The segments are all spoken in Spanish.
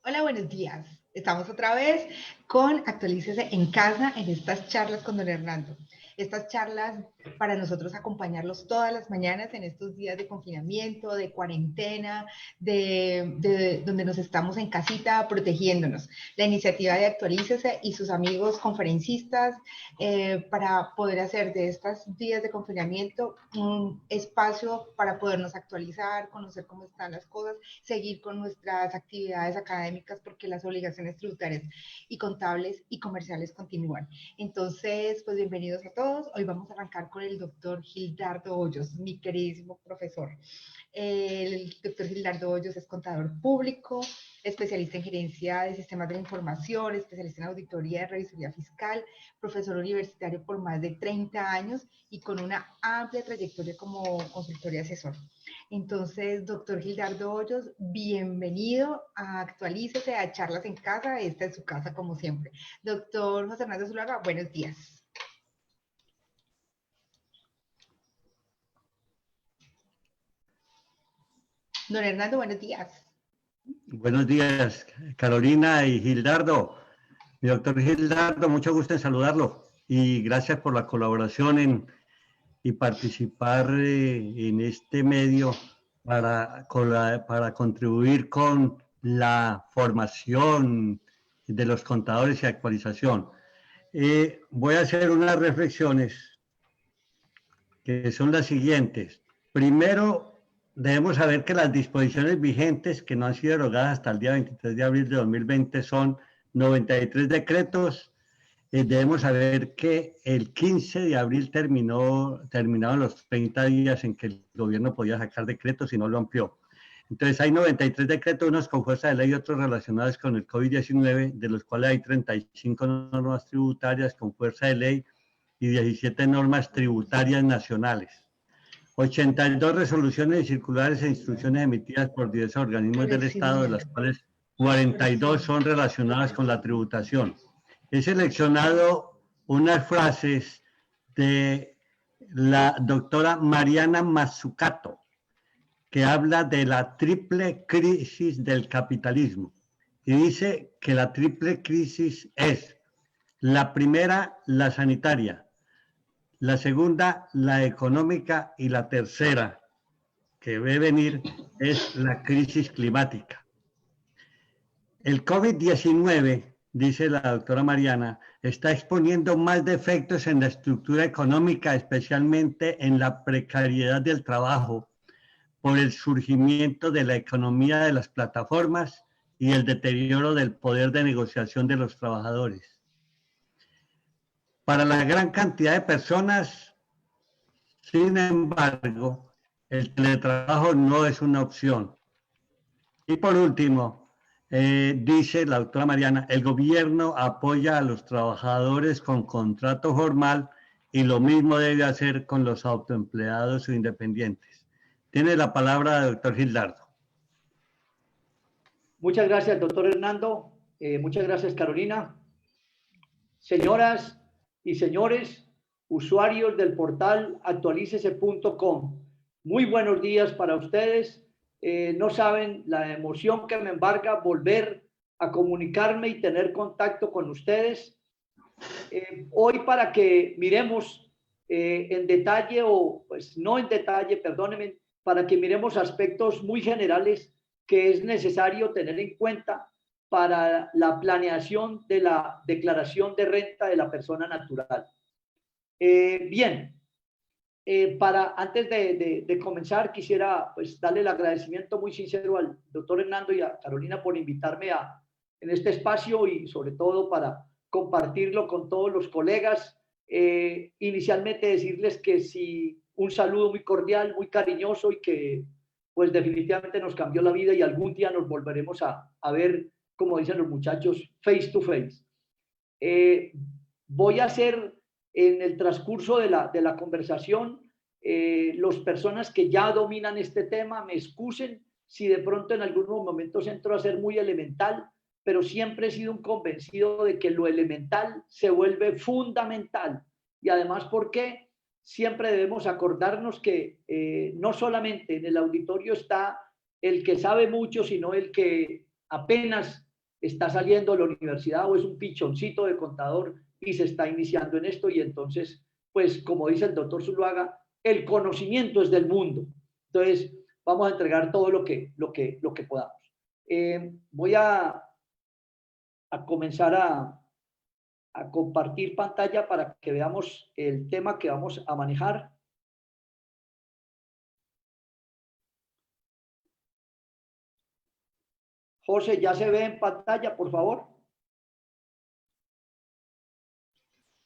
Hola, buenos días. Estamos otra vez con Actualícese en casa en estas charlas con don Hernando. Estas charlas para nosotros acompañarlos todas las mañanas en estos días de confinamiento, de cuarentena, donde nos estamos en casita protegiéndonos. La iniciativa de Actualícese y sus amigos conferencistas para poder hacer de estos días de confinamiento un espacio para podernos actualizar, conocer cómo están las cosas, seguir con nuestras actividades académicas porque las obligaciones tributarias y contables y comerciales continúan. Entonces, pues bienvenidos a todos. Hoy vamos a arrancar con el doctor Gildardo Hoyos, mi queridísimo profesor. El doctor Gildardo Hoyos es contador público, especialista en gerencia de sistemas de la información, especialista en auditoría de revisoría fiscal, profesor universitario por más de 30 años y con una amplia trayectoria como consultor y asesor. Entonces, doctor Gildardo Hoyos, bienvenido a Actualícese, a Charlas en Casa. Esta es su casa, como siempre. Doctor José Hernández Zuluaga, buenos días. Don Hernando, buenos días. Buenos días, Carolina y Gildardo. Mi doctor Gildardo, mucho gusto en saludarlo y gracias por la colaboración y participar en este medio para contribuir con la formación de los contadores y actualización. Voy a hacer unas reflexiones que son las siguientes. Primero, debemos saber que las disposiciones vigentes que no han sido derogadas hasta el día 23 de abril de 2020 son 93 decretos. Debemos saber que el 15 de abril terminaron los 30 días en que el gobierno podía sacar decretos y no lo amplió. Entonces hay 93 decretos, unos con fuerza de ley y otros relacionados con el COVID-19, de los cuales hay 35 normas tributarias con fuerza de ley y 17 normas tributarias nacionales. 82 resoluciones y circulares e instrucciones emitidas por diversos organismos del Estado, de las cuales 42 son relacionadas con la tributación. He seleccionado unas frases de la doctora Mariana Mazzucato, que habla de la triple crisis del capitalismo. Y dice que la triple crisis es: la primera, la sanitaria; la segunda, la económica; y la tercera, que ve venir, es la crisis climática. El COVID-19, dice la doctora Mariana, está exponiendo más defectos en la estructura económica, especialmente en la precariedad del trabajo, por el surgimiento de la economía de las plataformas y el deterioro del poder de negociación de los trabajadores. Para la gran cantidad de personas, sin embargo, el teletrabajo no es una opción. Y por último, dice la doctora Mariana, el gobierno apoya a los trabajadores con contrato formal y lo mismo debe hacer con los autoempleados o independientes. Tiene la palabra el doctor Gildardo. Muchas gracias, doctor Hernando. Muchas gracias, Carolina. Señoras y señores, usuarios del portal actualicese.com, muy buenos días para ustedes. No saben la emoción que me embarga volver a comunicarme y tener contacto con ustedes. Hoy para que miremos en detalle, o pues no en detalle, perdónenme, para que miremos aspectos muy generales que es necesario tener en cuenta para la planeación de la declaración de renta de la persona natural. Bien, antes de comenzar, quisiera pues darle el agradecimiento muy sincero al doctor Hernando y a Carolina por invitarme en este espacio y sobre todo para compartirlo con todos los colegas. Inicialmente decirles que sí, un saludo muy cordial, muy cariñoso y que pues definitivamente nos cambió la vida y algún día nos volveremos a ver, como dicen los muchachos, face to face. Voy a hacer en el transcurso de la conversación, las personas que ya dominan este tema me excusen si de pronto en algunos momentos entro a ser muy elemental, pero siempre he sido un convencido de que lo elemental se vuelve fundamental. Y además, ¿por qué? Siempre debemos acordarnos que no solamente en el auditorio está el que sabe mucho, sino el que apenas está saliendo de la universidad o es un pichoncito de contador y se está iniciando en esto, y entonces, pues como dice el doctor Zuluaga, el conocimiento es del mundo. Entonces, vamos a entregar todo lo que podamos. Voy a comenzar a compartir pantalla para que veamos el tema que vamos a manejar. José, ¿ya se ve en pantalla, por favor?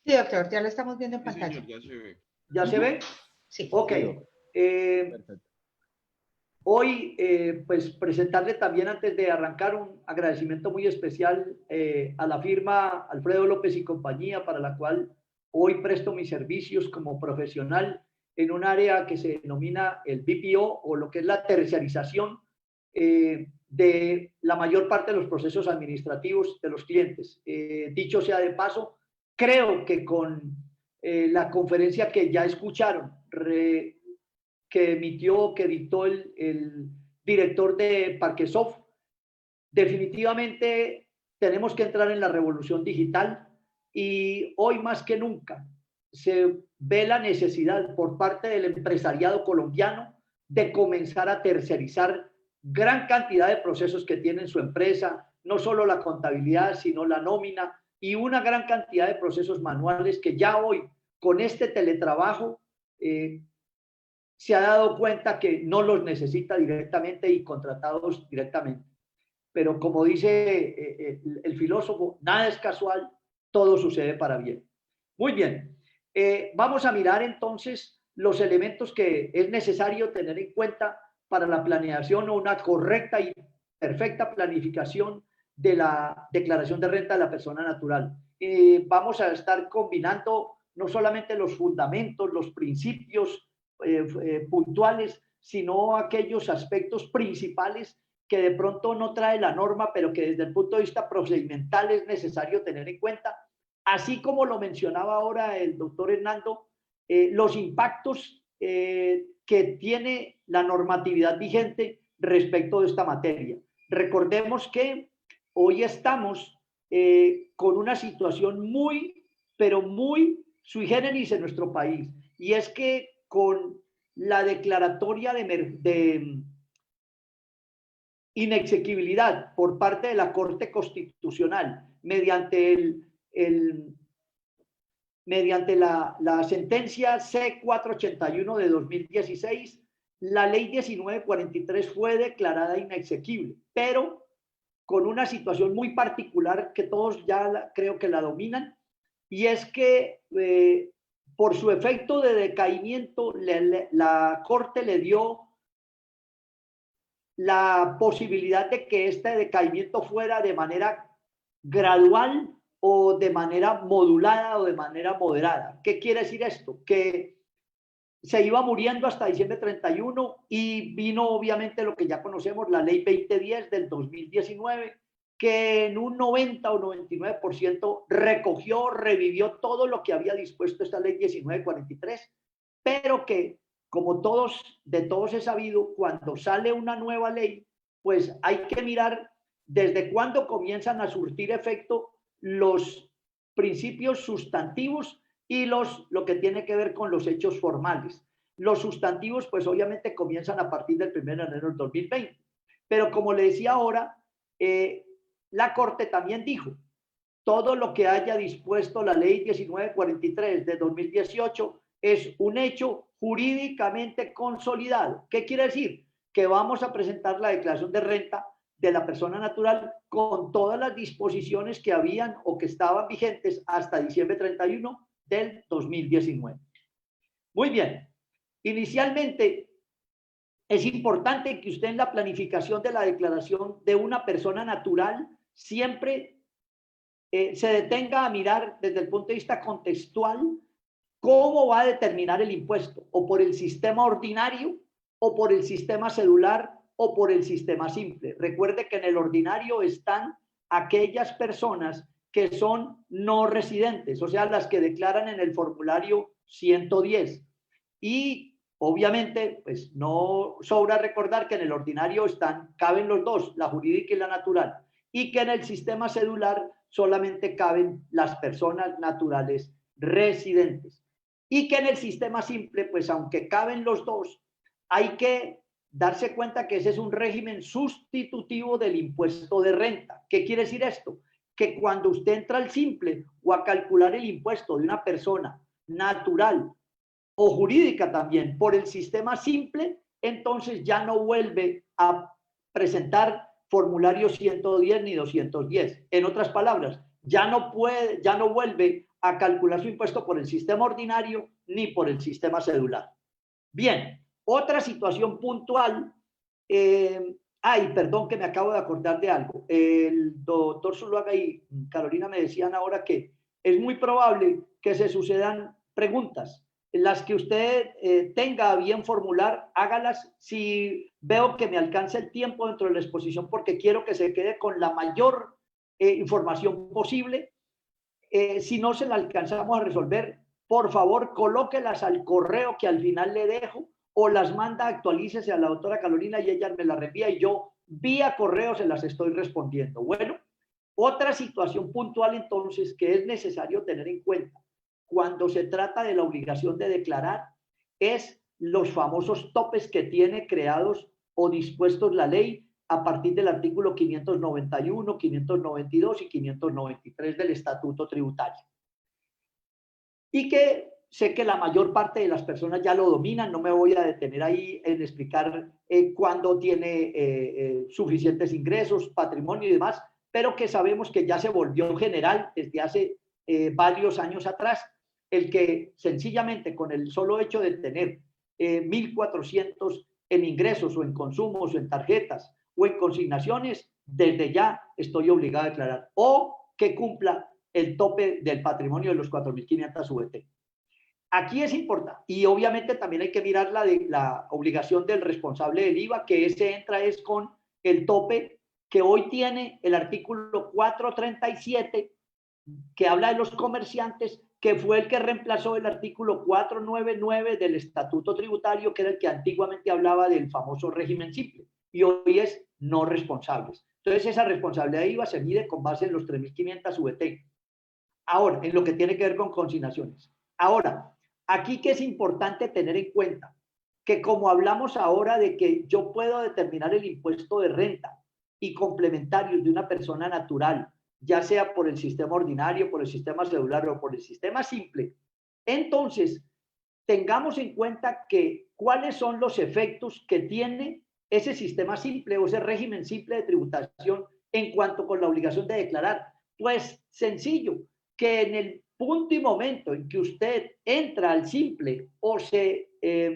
Sí, doctor, ya lo estamos viendo en pantalla. Señor, ya se ve. ¿Ya se ve? Sí. Ok. Hoy, pues presentarle también, antes de arrancar, un agradecimiento muy especial a la firma Alfredo López y compañía, para la cual hoy presto mis servicios como profesional en un área que se denomina el BPO, o lo que es la terciarización de la mayor parte de los procesos administrativos de los clientes. Dicho sea de paso, creo que con la conferencia que ya escucharon, que dictó el director de Parquesoft, definitivamente tenemos que entrar en la revolución digital, y hoy más que nunca se ve la necesidad por parte del empresariado colombiano de comenzar a tercerizar gran cantidad de procesos que tiene en su empresa, no solo la contabilidad, sino la nómina y una gran cantidad de procesos manuales que ya hoy, con este teletrabajo, se ha dado cuenta que no los necesita directamente y contratados directamente. Pero como dice el filósofo, nada es casual, todo sucede para bien. Muy bien, vamos a mirar entonces los elementos que es necesario tener en cuenta para la planeación o una correcta y perfecta planificación de la declaración de renta de la persona natural. Vamos a estar combinando no solamente los fundamentos, los principios puntuales, sino aquellos aspectos principales que de pronto no trae la norma, pero que desde el punto de vista procedimental es necesario tener en cuenta, así como lo mencionaba ahora el doctor Hernando, los impactos que tiene la normatividad vigente respecto de esta materia. Recordemos que hoy estamos con una situación muy, pero muy sui generis en nuestro país, y es que con la declaratoria de inexequibilidad por parte de la Corte Constitucional mediante mediante la sentencia C481 de 2016, la ley 1943 fue declarada inexequible, pero con una situación muy particular que todos ya creo que la dominan, y es que por su efecto de decaimiento, la Corte le dio la posibilidad de que este decaimiento fuera de manera gradual o de manera modulada o de manera moderada. ¿Qué quiere decir esto? Que se iba muriendo hasta diciembre 31 y vino obviamente lo que ya conocemos, la ley 2010 del 2019, que en un 90 o 99% recogió, revivió todo lo que había dispuesto esta ley 1943, pero que, como de todos he sabido, cuando sale una nueva ley, pues hay que mirar desde cuándo comienzan a surtir efecto los principios sustantivos y lo que tiene que ver con los hechos formales. Los sustantivos, pues obviamente comienzan a partir del 1 de enero del 2020. Pero como le decía ahora, la Corte también dijo, todo lo que haya dispuesto la ley 1943 de 2018 es un hecho jurídicamente consolidado. ¿Qué quiere decir? Que vamos a presentar la declaración de renta de la persona natural con todas las disposiciones que habían o que estaban vigentes hasta diciembre 31 del 2019. Muy bien. Inicialmente, es importante que usted en la planificación de la declaración de una persona natural siempre se detenga a mirar desde el punto de vista contextual cómo va a determinar el impuesto, o por el sistema ordinario, o por el sistema celular, o por el sistema simple. Recuerde que en el ordinario están aquellas personas que son no residentes, o sea, las que declaran en el formulario 110. Y obviamente, pues no sobra recordar que en el ordinario caben los dos, la jurídica y la natural. y que en el sistema cedular solamente caben las personas naturales residentes. Y que en el sistema simple, pues aunque caben los dos, hay que darse cuenta que ese es un régimen sustitutivo del impuesto de renta. ¿Qué quiere decir esto? Que cuando usted entra al simple o a calcular el impuesto de una persona natural o jurídica también por el sistema simple, entonces ya no vuelve a presentar formulario 110 ni 210. En otras palabras, ya no vuelve a calcular su impuesto por el sistema ordinario ni por el sistema cedular. Bien, otra situación puntual. Perdón, que me acabo de acordar de algo. El doctor Zuluaga y Carolina me decían ahora que es muy probable que se sucedan preguntas. Las que usted tenga a bien formular, hágalas. Si veo que me alcanza el tiempo dentro de la exposición, porque quiero que se quede con la mayor información posible. Si no se la alcanzamos a resolver, por favor, colóquelas al correo que al final le dejo, o las manda, actualícese a la doctora Carolina y ella me las reenvía y yo vía correo se las estoy respondiendo. Bueno, otra situación puntual entonces que es necesario tener en cuenta cuando se trata de la obligación de declarar es los famosos topes que tiene creados o dispuestos la ley a partir del artículo 591, 592 y 593 del Estatuto Tributario. Y que sé que la mayor parte de las personas ya lo dominan, no me voy a detener ahí en explicar cuándo tiene suficientes ingresos, patrimonio y demás, pero que sabemos que ya se volvió general desde hace varios años atrás, el que sencillamente con el solo hecho de tener 1.400 en ingresos o en consumos o en tarjetas o en consignaciones, desde ya estoy obligado a declarar, o que cumpla el tope del patrimonio de los 4.500 VT. Aquí es importante, y obviamente también hay que mirar la obligación del responsable del IVA, que ese entra es con el tope que hoy tiene el artículo 437, que habla de los comerciantes, que fue el que reemplazó el artículo 499 del Estatuto Tributario, que era el que antiguamente hablaba del famoso régimen simple, y hoy es no responsables. Entonces esa responsabilidad de IVA se mide con base en los 3.500 VT. Ahora, en lo que tiene que ver con consignaciones. Ahora, aquí que es importante tener en cuenta que como hablamos ahora de que yo puedo determinar el impuesto de renta y complementarios de una persona natural, ya sea por el sistema ordinario, por el sistema celular o por el sistema simple, entonces tengamos en cuenta que cuáles son los efectos que tiene ese sistema simple o ese régimen simple de tributación en cuanto con la obligación de declarar. Pues sencillo, que en el punto y momento en que usted entra al simple o se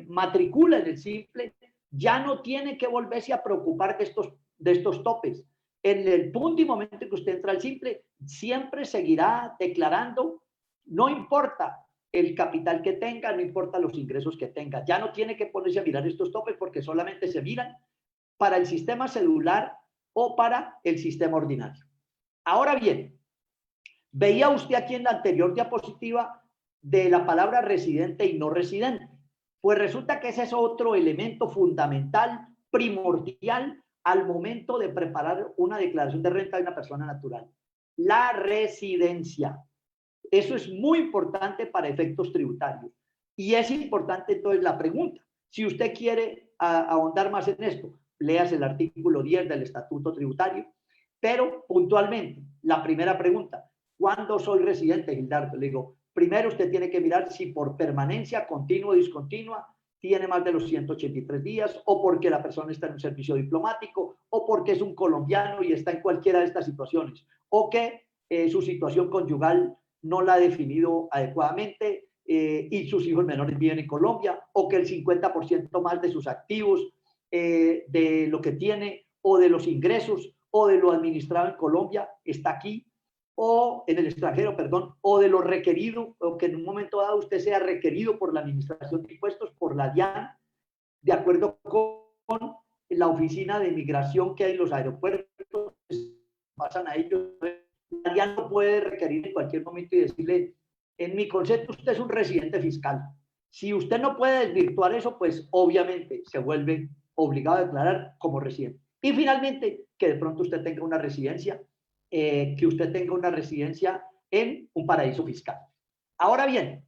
matricula en el simple, ya no tiene que volverse a preocupar de estos topes. En el punto y momento en que usted entra al simple, siempre seguirá declarando, no importa el capital que tenga, no importa los ingresos que tenga. Ya no tiene que ponerse a mirar estos topes porque solamente se miran para el sistema celular o para el sistema ordinario. Ahora bien, veía usted aquí en la anterior diapositiva de la palabra residente y no residente. Pues resulta que ese es otro elemento fundamental, primordial, al momento de preparar una declaración de renta de una persona natural. La residencia. Eso es muy importante para efectos tributarios. Y es importante entonces la pregunta. Si usted quiere ahondar más en esto, léase el artículo 10 del Estatuto Tributario. Pero puntualmente, la primera pregunta, ¿cuándo soy residente, Gildardo? Le digo, primero usted tiene que mirar si por permanencia continua o discontinua tiene más de los 183 días, o porque la persona está en un servicio diplomático, o porque es un colombiano y está en cualquiera de estas situaciones, o que su situación conyugal no la ha definido adecuadamente y sus hijos menores viven en Colombia, o que el 50% más de sus activos, de lo que tiene, o de los ingresos, o de lo administrado en Colombia está aquí, o en el extranjero, perdón, o de lo requerido, o que en un momento dado usted sea requerido por la Administración de Impuestos, por la DIAN, de acuerdo con la oficina de migración que hay en los aeropuertos, pasan a ellos. La DIAN no puede requerir en cualquier momento y decirle, en mi concepto usted es un residente fiscal. Si usted no puede desvirtuar eso, pues obviamente se vuelve obligado a declarar como residente. Y finalmente, que de pronto usted tenga una residencia, en un paraíso fiscal. Ahora bien,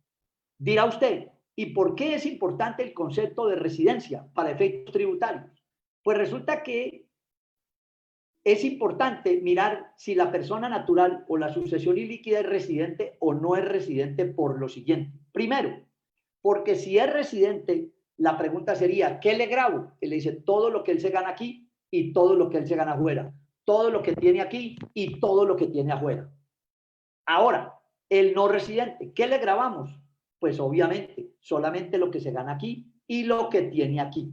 dirá usted, ¿y por qué es importante el concepto de residencia para efectos tributarios? Pues resulta que es importante mirar si la persona natural o la sucesión ilíquida es residente o no es residente por lo siguiente. Primero, porque si es residente, la pregunta sería, ¿qué le grabo? Él le dice todo lo que él se gana aquí y todo lo que él se gana afuera, todo lo que tiene aquí y todo lo que tiene afuera. Ahora, el no residente, ¿qué le grabamos? Pues obviamente, solamente lo que se gana aquí y lo que tiene aquí.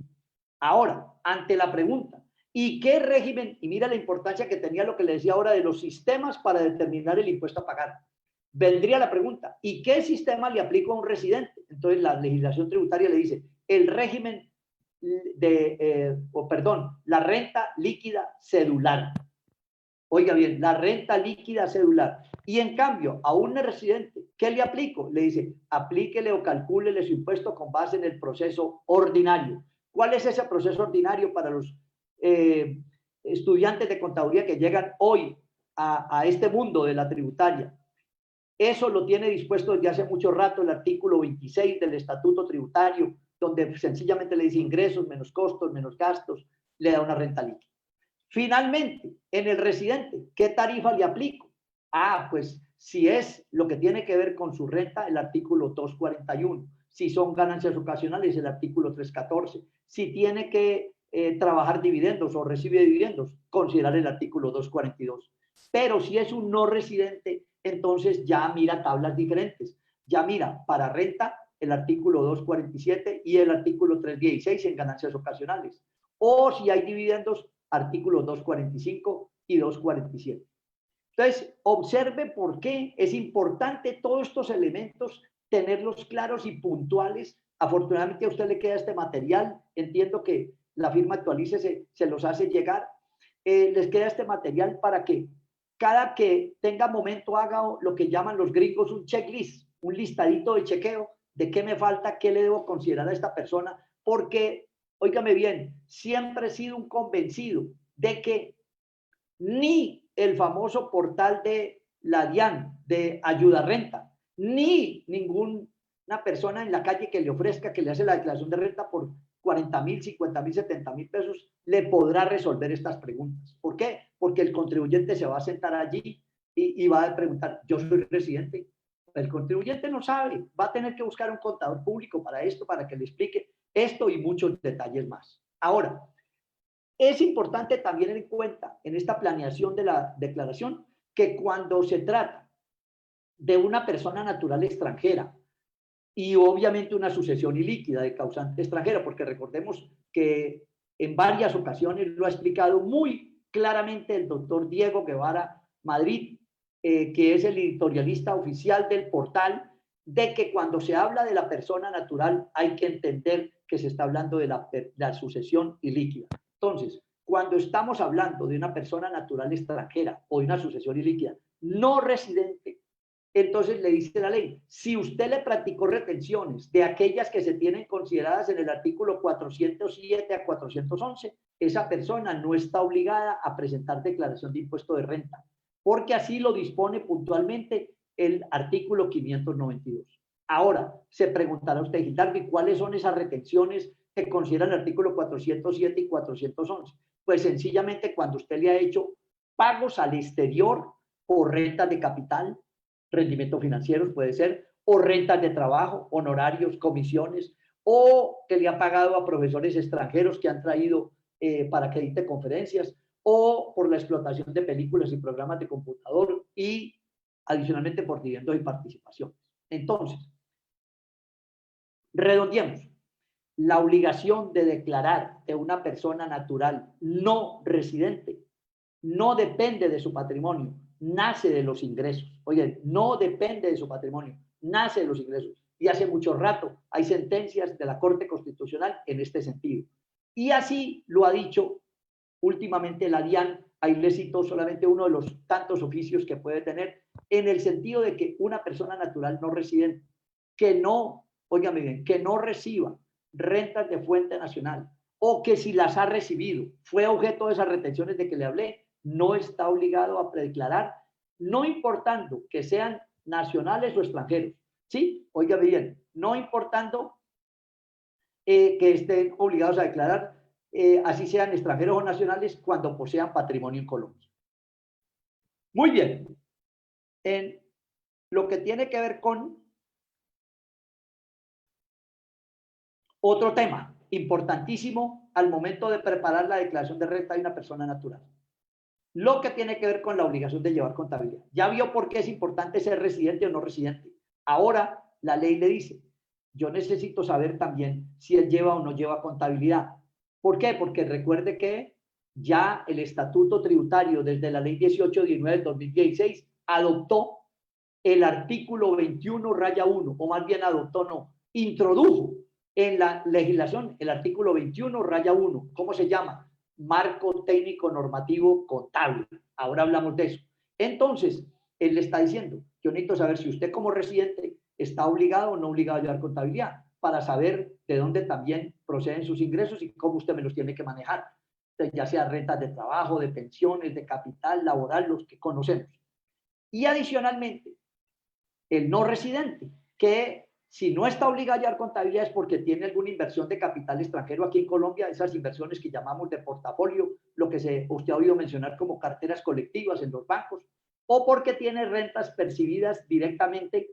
Ahora, ante la pregunta, ¿y qué régimen? Y mira la importancia que tenía lo que le decía ahora de los sistemas para determinar el impuesto a pagar. Vendría la pregunta, ¿y qué sistema le aplico a un residente? Entonces la legislación tributaria le dice, el régimen la renta líquida cedular. Oiga bien, la renta líquida cedular. Y en cambio, a un residente, ¿qué le aplico? Le dice, aplíquele o calcúlele su impuesto con base en el proceso ordinario. ¿Cuál es ese proceso ordinario para los estudiantes de contaduría que llegan hoy a este mundo de la tributaria? Eso lo tiene dispuesto desde hace mucho rato el artículo 26 del Estatuto Tributario, donde sencillamente le dice ingresos menos costos, menos gastos, le da una renta líquida. Finalmente, en el residente, ¿qué tarifa le aplico? Ah, pues si es lo que tiene que ver con su renta, el artículo 241. Si son ganancias ocasionales, el artículo 314. Si tiene que trabajar dividendos o recibe dividendos, considerar el artículo 242. Pero si es un no residente, entonces ya mira tablas diferentes. Ya mira para renta el artículo 247 y el artículo 316 en ganancias ocasionales. O si hay dividendos, artículos 245 y 247. Entonces, observe por qué es importante todos estos elementos tenerlos claros y puntuales. Afortunadamente a usted le queda este material. Entiendo que la firma Actualícese se los hace llegar. Les queda este material para que cada que tenga momento haga lo que llaman los gringos un checklist, un listadito de chequeo de qué me falta, qué le debo considerar a esta persona, porque, óigame bien, siempre he sido un convencido de que ni el famoso portal de la DIAN, de Ayuda Renta, ni ninguna persona en la calle que le ofrezca, que le hace la declaración de renta por 40,000, 50,000, 70,000 pesos, le podrá resolver estas preguntas. ¿Por qué? Porque el contribuyente se va a sentar allí y va a preguntar, ¿yo soy residente? El contribuyente no sabe, va a tener que buscar un contador público para esto, para que le explique esto y muchos detalles más. Ahora, es importante también tener en cuenta en esta planeación de la declaración que cuando se trata de una persona natural extranjera y obviamente una sucesión ilíquida de causante extranjero, porque recordemos que en varias ocasiones lo ha explicado muy claramente el doctor Diego Guevara Madrid, que es el editorialista oficial del portal, de que cuando se habla de la persona natural hay que entender que se está hablando de la sucesión ilíquida. Entonces, cuando estamos hablando de una persona natural extranjera o de una sucesión ilíquida no residente, entonces le dice la ley, si usted le practicó retenciones de aquellas que se tienen consideradas en el artículo 407 a 411, esa persona no está obligada a presentar declaración de impuesto de renta, porque así lo dispone puntualmente el artículo 592. Ahora, se preguntará usted, Gildardo, ¿y cuáles son esas retenciones que considera el artículo 407 y 411? Pues sencillamente cuando usted le ha hecho pagos al exterior por rentas de capital, rendimientos financieros puede ser, o rentas de trabajo, honorarios, comisiones, o que le ha pagado a profesores extranjeros que han traído para que dicte conferencias, o por la explotación de películas y programas de computador y adicionalmente por dividendos y participaciones. Entonces, redondeemos. La obligación de declarar de una persona natural no residente no depende de su patrimonio, nace de los ingresos. Oye, no depende de su patrimonio, nace de los ingresos. Y hace mucho rato hay sentencias de la Corte Constitucional en este sentido. Y así lo ha dicho últimamente la DIAN. Ahí le cito solamente uno de los tantos oficios que puede tener, en el sentido de que una persona natural no residente, que no, óigame bien, que no reciba rentas de fuente nacional o que si las ha recibido, fue objeto de esas retenciones de que le hablé, no está obligado a predeclarar, no importando que sean nacionales o extranjeros. ¿Sí? Oiga bien, no importando que estén obligados a declarar, así sean extranjeros o nacionales, cuando posean patrimonio en Colombia. Muy bien. En lo que tiene que ver con otro tema importantísimo al momento de preparar la declaración de renta de una persona natural. Lo que tiene que ver con la obligación de llevar contabilidad. Ya vio por qué es importante ser residente o no residente. Ahora la ley le dice, yo necesito saber también si él lleva o no lleva contabilidad. ¿Por qué? Porque recuerde que ya el estatuto tributario desde la ley 1819 del 2016 adoptó el artículo 21-1, o más bien adoptó, no, introdujo en la legislación el artículo 21-1. ¿Cómo se llama? Marco técnico normativo contable. Ahora hablamos de eso. Entonces, él le está diciendo, yo necesito saber si usted como residente está obligado o no obligado a llevar contabilidad para saber de dónde también proceden sus ingresos y cómo usted me los tiene que manejar, ya sea rentas de trabajo, de pensiones, de capital laboral, los que conocemos. Y adicionalmente, el no residente, que si no está obligado a llevar contabilidad es porque tiene alguna inversión de capital extranjero aquí en Colombia, esas inversiones que llamamos de portafolio, lo que usted ha oído mencionar como carteras colectivas en los bancos, o porque tiene rentas percibidas directamente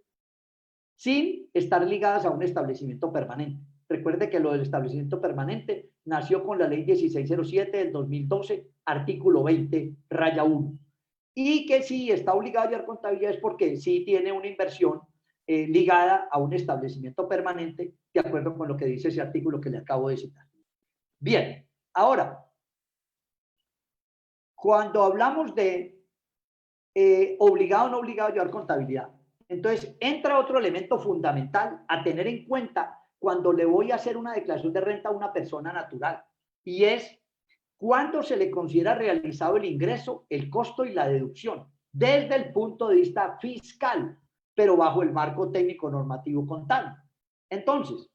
sin estar ligadas a un establecimiento permanente. Recuerde que lo del establecimiento permanente nació con la ley 1607 del 2012, artículo 20-1. Y que si está obligado a llevar contabilidad es porque sí tiene una inversión ligada a un establecimiento permanente, de acuerdo con lo que dice ese artículo que le acabo de citar. Bien, ahora, cuando hablamos de obligado o no obligado a llevar contabilidad, entonces entra otro elemento fundamental a tener en cuenta cuando le voy a hacer una declaración de renta a una persona natural, y es cuándo se le considera realizado el ingreso, el costo y la deducción, desde el punto de vista fiscal, pero bajo el marco técnico normativo contable. Entonces,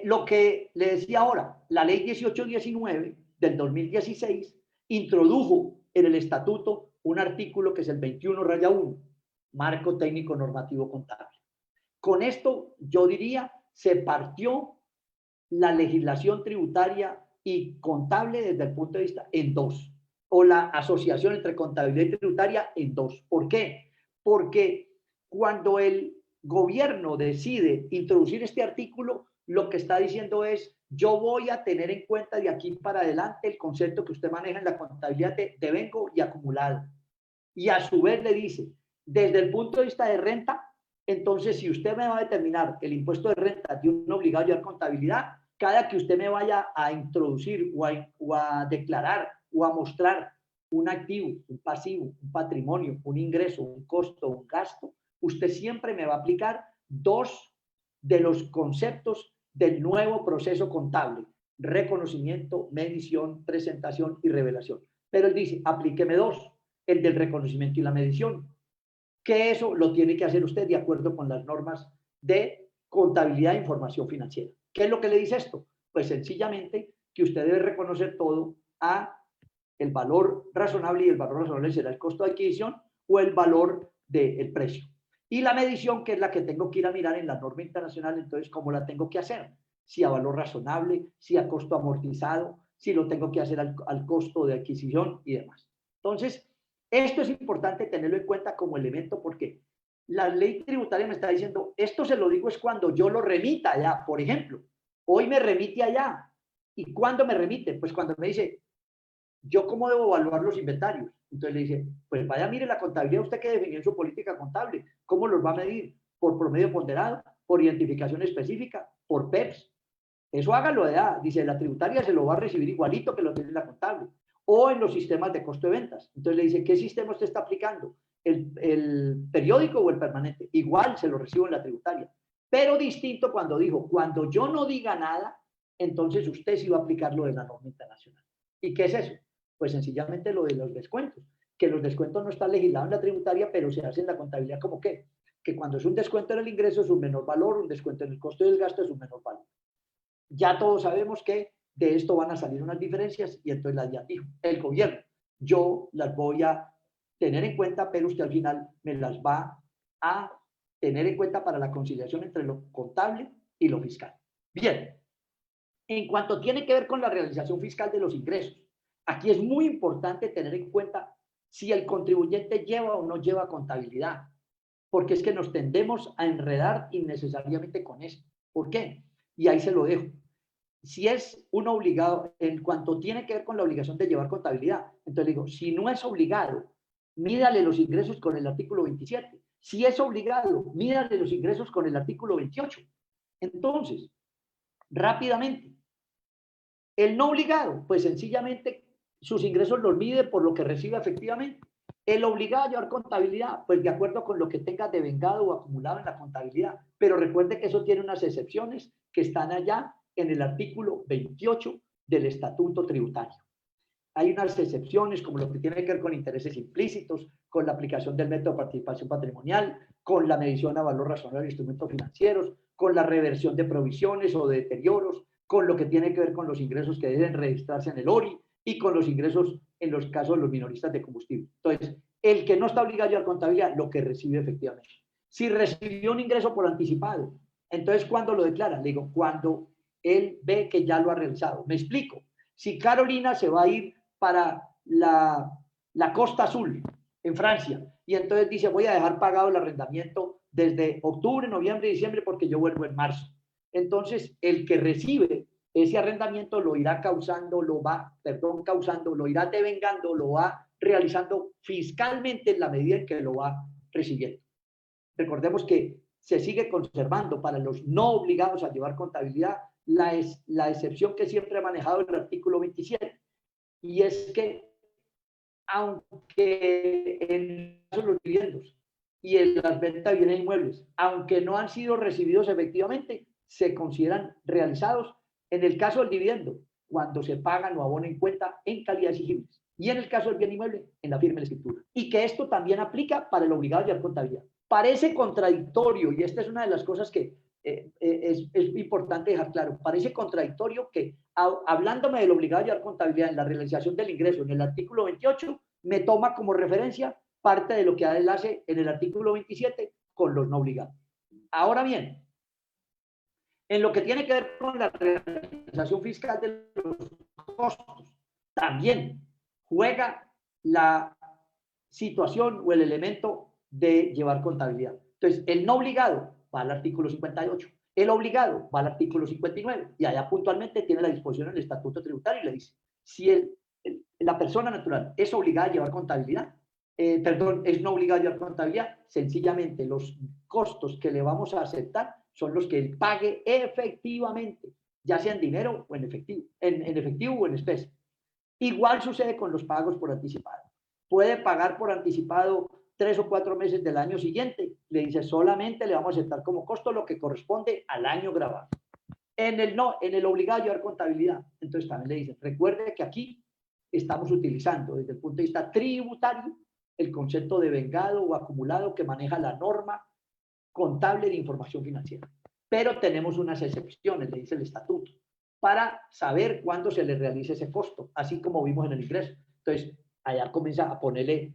lo que le decía ahora, la ley 1819 del 2016 introdujo en el estatuto un artículo que es el 21-1, marco técnico normativo contable. Con esto, yo diría, se partió la legislación tributaria y contable desde el punto de vista en dos, o la asociación entre contabilidad y tributaria en dos. ¿Por qué? Porque cuando el gobierno decide introducir este artículo, lo que está diciendo es, yo voy a tener en cuenta de aquí para adelante el concepto que usted maneja en la contabilidad de devengo y acumulado. Y a su vez le dice, desde el punto de vista de renta, entonces si usted me va a determinar el impuesto de renta de un obligado a llevar contabilidad, cada que usted me vaya a introducir o a declarar o a mostrar un activo, un pasivo, un patrimonio, un ingreso, un costo, un gasto, usted siempre me va a aplicar dos de los conceptos del nuevo proceso contable: reconocimiento, medición, presentación y revelación. Pero él dice, aplíqueme dos, el del reconocimiento y la medición, que eso lo tiene que hacer usted de acuerdo con las normas de contabilidad e información financiera. ¿Qué es lo que le dice esto? Pues sencillamente que usted debe reconocer todo a el valor razonable, y el valor razonable será el costo de adquisición o el valor del precio. Y la medición, que es la que tengo que ir a mirar en la norma internacional, entonces, ¿cómo la tengo que hacer? Si a valor razonable, si a costo amortizado, si lo tengo que hacer al costo de adquisición y demás. Entonces, esto es importante tenerlo en cuenta como elemento, porque la ley tributaria me está diciendo, esto se lo digo es cuando yo lo remita allá. Por ejemplo, hoy me remite allá. ¿Y cuándo me remite? Pues cuando me dice, ¿yo cómo debo evaluar los inventarios? Entonces le dice, pues vaya, mire la contabilidad, usted que definió en su política contable, ¿cómo los va a medir? ¿Por promedio ponderado? ¿Por identificación específica? ¿Por PEPS? Eso hágalo allá. Dice, la tributaria se lo va a recibir igualito que lo tiene la contable. O en los sistemas de costo de ventas. Entonces le dice, ¿qué sistema usted está aplicando? ¿El periódico o el permanente? Igual se lo recibo en la tributaria. Pero distinto cuando dijo, cuando yo no diga nada, entonces usted sí va a aplicar lo de la norma internacional. ¿Y qué es eso? Pues sencillamente lo de los descuentos. Que los descuentos no están legislados en la tributaria, pero se hace en la contabilidad como qué. Que cuando es un descuento en el ingreso es un menor valor, un descuento en el costo y el gasto es un menor valor. ya todos sabemos que de esto van a salir unas diferencias y entonces las ya dijo el gobierno. Yo las voy a tener en cuenta, pero usted al final me las va a tener en cuenta para la conciliación entre lo contable y lo fiscal. Bien, en cuanto tiene que ver con la realización fiscal de los ingresos, aquí es muy importante tener en cuenta si el contribuyente lleva o no lleva contabilidad, porque es que nos tendemos a enredar innecesariamente con esto. ¿Por qué? Y ahí se lo dejo. Si es un obligado, en cuanto tiene que ver con la obligación de llevar contabilidad, entonces digo, si no es obligado, mídale los ingresos con el artículo 27. Si es obligado, mídale los ingresos con el artículo 28. Entonces, rápidamente, el no obligado, pues sencillamente sus ingresos los mide por lo que recibe efectivamente. El obligado a llevar contabilidad, pues de acuerdo con lo que tenga devengado o acumulado en la contabilidad. Pero recuerde que eso tiene unas excepciones que están allá en el artículo 28 del Estatuto Tributario. Hay unas excepciones como lo que tiene que ver con intereses implícitos, con la aplicación del método de participación patrimonial, con la medición a valor razonable de instrumentos financieros, con la reversión de provisiones o de deterioros, con lo que tiene que ver con los ingresos que deben registrarse en el ORI y con los ingresos en los casos de los minoristas de combustible. Entonces, el que no está obligado a llevar contabilidad, lo que recibe efectivamente. Si recibió un ingreso por anticipado, entonces, ¿cuándo lo declara? Le digo, cuando él ve que ya lo ha realizado. Me explico. Si Carolina se va a ir para la Costa Azul, en Francia, y entonces dice, voy a dejar pagado el arrendamiento desde octubre, noviembre y diciembre porque yo vuelvo en marzo. Entonces, el que recibe ese arrendamiento lo irá causando, lo irá devengando, lo va realizando fiscalmente en la medida en que lo va recibiendo. Recordemos que se sigue conservando para los no obligados a llevar contabilidad la excepción que siempre ha manejado el artículo 27, y es que aunque en los dividendos y en las ventas de bienes inmuebles, aunque no han sido recibidos efectivamente, se consideran realizados en el caso del dividendo, cuando se pagan o abonan en cuenta en calidad exigibles, y en el caso del bien inmueble, en la firme de la escritura. Y que esto también aplica para el obligado a llevar contabilidad. Parece contradictorio, y esta es una de las cosas que es importante dejar claro, parece contradictorio que hablándome del obligado a llevar contabilidad en la realización del ingreso en el artículo 28, me toma como referencia parte de lo que él hace en el artículo 27 con los no obligados. Ahora bien, en lo que tiene que ver con la realización fiscal de los costos, también juega la situación o el elemento de llevar contabilidad. Entonces, el no obligado va al artículo 58, el obligado va al artículo 59, y allá puntualmente tiene la disposición en el Estatuto Tributario y le dice, si la persona natural es obligada a llevar contabilidad, es no obligada a llevar contabilidad, sencillamente los costos que le vamos a aceptar son los que él pague efectivamente, ya sea en dinero o en efectivo, en efectivo o en especie. Igual sucede con los pagos por anticipado. Puede pagar por anticipado 3 o 4 meses del año siguiente. Le dice, solamente le vamos a aceptar como costo lo que corresponde al año grabado. En el obligado a llevar contabilidad, entonces también le dice, recuerde que aquí estamos utilizando desde el punto de vista tributario el concepto de vengado o acumulado que maneja la norma contable de información financiera. Pero tenemos unas excepciones, le dice el estatuto, para saber cuándo se le realiza ese costo, así como vimos en el ingreso. Entonces, allá comienza a ponerle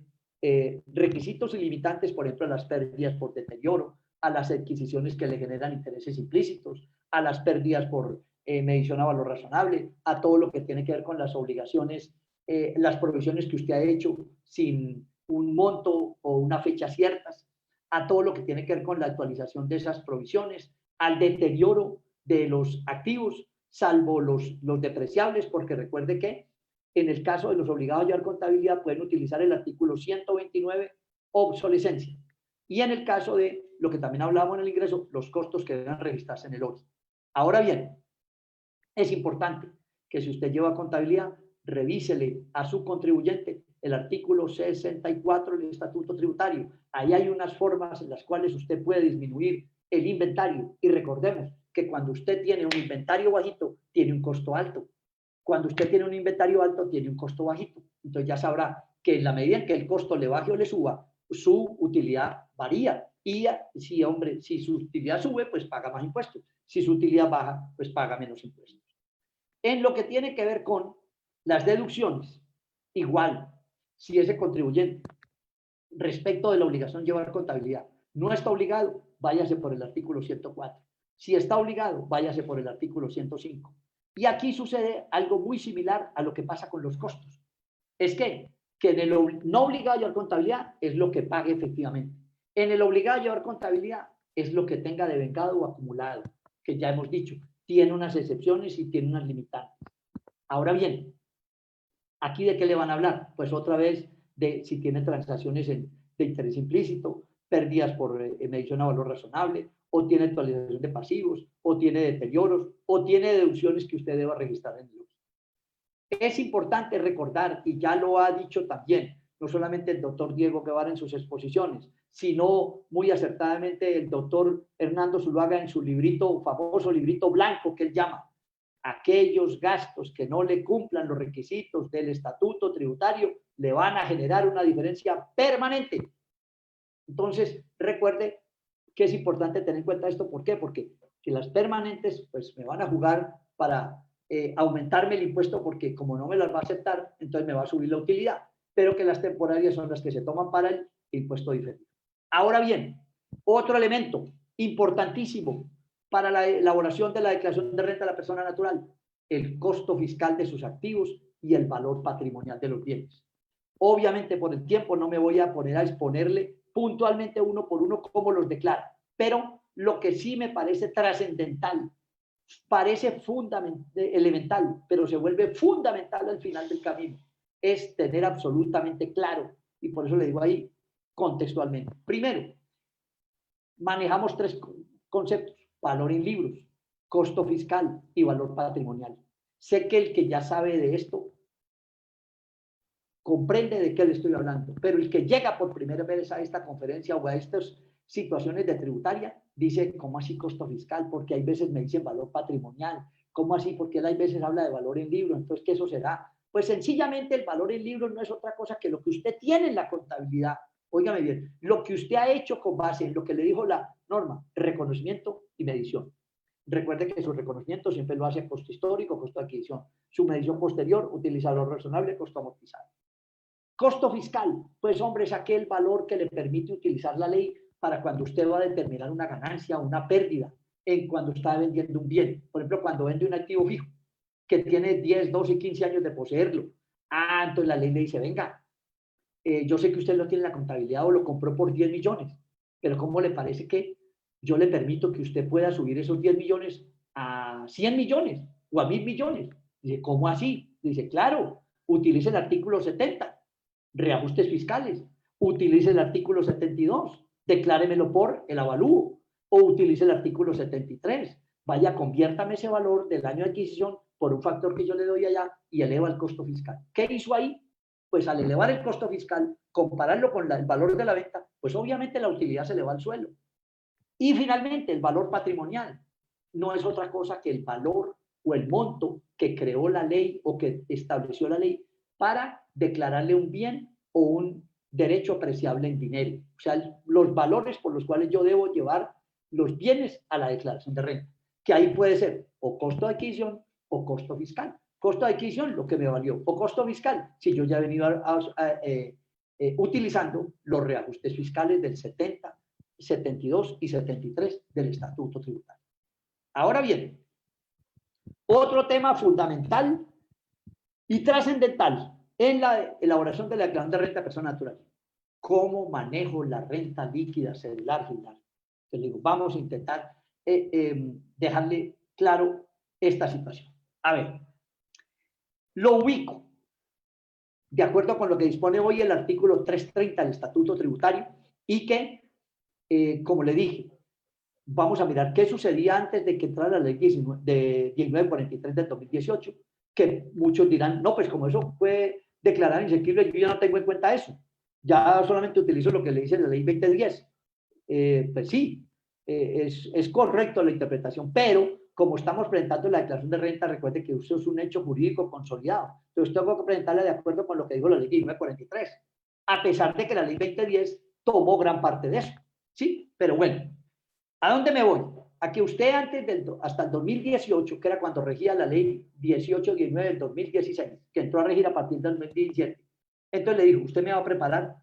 requisitos y limitantes, por ejemplo, a las pérdidas por deterioro, a las adquisiciones que le generan intereses implícitos, a las pérdidas por medición a valor razonable, a todo lo que tiene que ver con las obligaciones, las provisiones que usted ha hecho sin un monto o una fecha ciertas, a todo lo que tiene que ver con la actualización de esas provisiones, al deterioro de los activos, salvo los depreciables, porque recuerde que en el caso de los obligados a llevar contabilidad pueden utilizar el artículo 129, obsolescencia. Y en el caso de lo que también hablábamos en el ingreso, los costos que deben registrarse en el ORI. Ahora bien, es importante que si usted lleva contabilidad, revísele a su contribuyente el artículo 64 del Estatuto Tributario. Ahí hay unas formas en las cuales usted puede disminuir el inventario. Y recordemos que cuando usted tiene un inventario bajito, tiene un costo alto. Cuando usted tiene un inventario alto, tiene un costo bajito. Entonces ya sabrá que en la medida en que el costo le baje o le suba, su utilidad varía. Y si su utilidad sube, pues paga más impuestos. Si su utilidad baja, pues paga menos impuestos. En lo que tiene que ver con las deducciones, igual, si ese contribuyente, respecto de la obligación de llevar contabilidad, no está obligado, váyase por el artículo 104. Si está obligado, váyase por el artículo 105. Y aquí sucede algo muy similar a lo que pasa con los costos. Es que en el no obligado a llevar contabilidad es lo que pague efectivamente. En el obligado a llevar contabilidad es lo que tenga devengado o acumulado, que ya hemos dicho, tiene unas excepciones y tiene unas limitantes. Ahora bien, ¿aquí de qué le van a hablar? Pues otra vez de si tiene transacciones de interés implícito, pérdidas por medición a valor razonable, o tiene actualización de pasivos, o tiene deterioros, o tiene deducciones que usted deba registrar en el uso. Es importante recordar, y ya lo ha dicho también, no solamente el doctor Diego Guevara en sus exposiciones, sino muy acertadamente el doctor Hernando Zuluaga en su librito, famoso librito blanco que él llama, aquellos gastos que no le cumplan los requisitos del estatuto tributario le van a generar una diferencia permanente. Entonces, recuerde que es importante tener en cuenta esto. ¿Por qué? Porque que las permanentes pues me van a jugar para aumentarme el impuesto, porque como no me las va a aceptar, entonces me va a subir la utilidad, pero que las temporarias son las que se toman para el impuesto diferido. Ahora bien, otro elemento importantísimo para la elaboración de la declaración de renta de la persona natural, el costo fiscal de sus activos y el valor patrimonial de los bienes. Obviamente por el tiempo no me voy a poner a exponerle puntualmente uno por uno cómo los declara, pero lo que sí me parece trascendental, parece elemental, pero se vuelve fundamental al final del camino, es tener absolutamente claro, y por eso le digo ahí contextualmente. Primero, manejamos tres conceptos: valor en libros, costo fiscal y valor patrimonial. Sé que el que ya sabe de esto comprende de qué le estoy hablando, pero el que llega por primera vez a esta conferencia o a estas situaciones de tributaria dice, ¿cómo así costo fiscal? Porque hay veces me dicen valor patrimonial. ¿Cómo así? Porque él hay veces habla de valor en libro. Entonces, ¿qué eso será? Pues sencillamente el valor en libro no es otra cosa que lo que usted tiene en la contabilidad. Óigame bien, lo que usted ha hecho con base en lo que le dijo la norma, reconocimiento y medición. Recuerde que su reconocimiento siempre lo hace costo histórico, costo de adquisición. Su medición posterior utiliza valor razonable, costo amortizado. Costo fiscal, pues hombre, es aquel valor que le permite utilizar la ley para cuando usted va a determinar una ganancia o una pérdida en cuando está vendiendo un bien. Por ejemplo, cuando vende un activo fijo que tiene 10, 12 y 15 años de poseerlo. Entonces la ley le dice, venga, yo sé que usted lo tiene en la contabilidad o lo compró por 10 millones, pero ¿cómo le parece que yo le permito que usted pueda subir esos 10 millones a 100 millones o a 1000 millones? Dice, ¿cómo así? Dice, claro, utilice el artículo 70, reajustes fiscales, utilice el artículo 72, decláremelo por el avalúo, o utilice el artículo 73, vaya, conviértame ese valor del año de adquisición por un factor que yo le doy allá y eleva el costo fiscal. ¿Qué hizo ahí? Pues al elevar el costo fiscal, compararlo con el valor de la venta, pues obviamente la utilidad se eleva al suelo. Y finalmente, el valor patrimonial no es otra cosa que el valor o el monto que creó la ley o que estableció la ley para declararle un bien o un derecho apreciable en dinero. O sea, los valores por los cuales yo debo llevar los bienes a la declaración de renta, que ahí puede ser o costo de adquisición o costo fiscal. Costo de adquisición, lo que me valió, o costo fiscal, si yo ya he venido utilizando los reajustes fiscales del 70, 72 y 73 del Estatuto Tributario. Ahora bien, otro tema fundamental y trascendental en la elaboración de la declaración de renta de persona natural: ¿cómo manejo la renta líquida celular, Gildardo? Te digo, vamos a intentar dejarle claro esta situación. A ver, lo ubico de acuerdo con lo que dispone hoy el artículo 330 del Estatuto Tributario y que, como le dije, vamos a mirar qué sucedía antes de que entrara la ley 1943 del 2018, que muchos dirán, no, pues como eso fue declarado inexequible, yo ya no tengo en cuenta eso, ya solamente utilizo lo que le dice la ley 2010. Pues sí, es correcto la interpretación, pero como estamos presentando la declaración de renta, recuerde que eso es un hecho jurídico consolidado. Entonces tengo que presentarla de acuerdo con lo que dijo la ley 1943, a pesar de que la ley 2010 tomó gran parte de eso. ¿Sí? Pero bueno, ¿a dónde me voy? a que usted hasta el 2018, que era cuando regía la ley 1819 del 2016, que entró a regir a partir del 2017, entonces le dijo, usted me va a preparar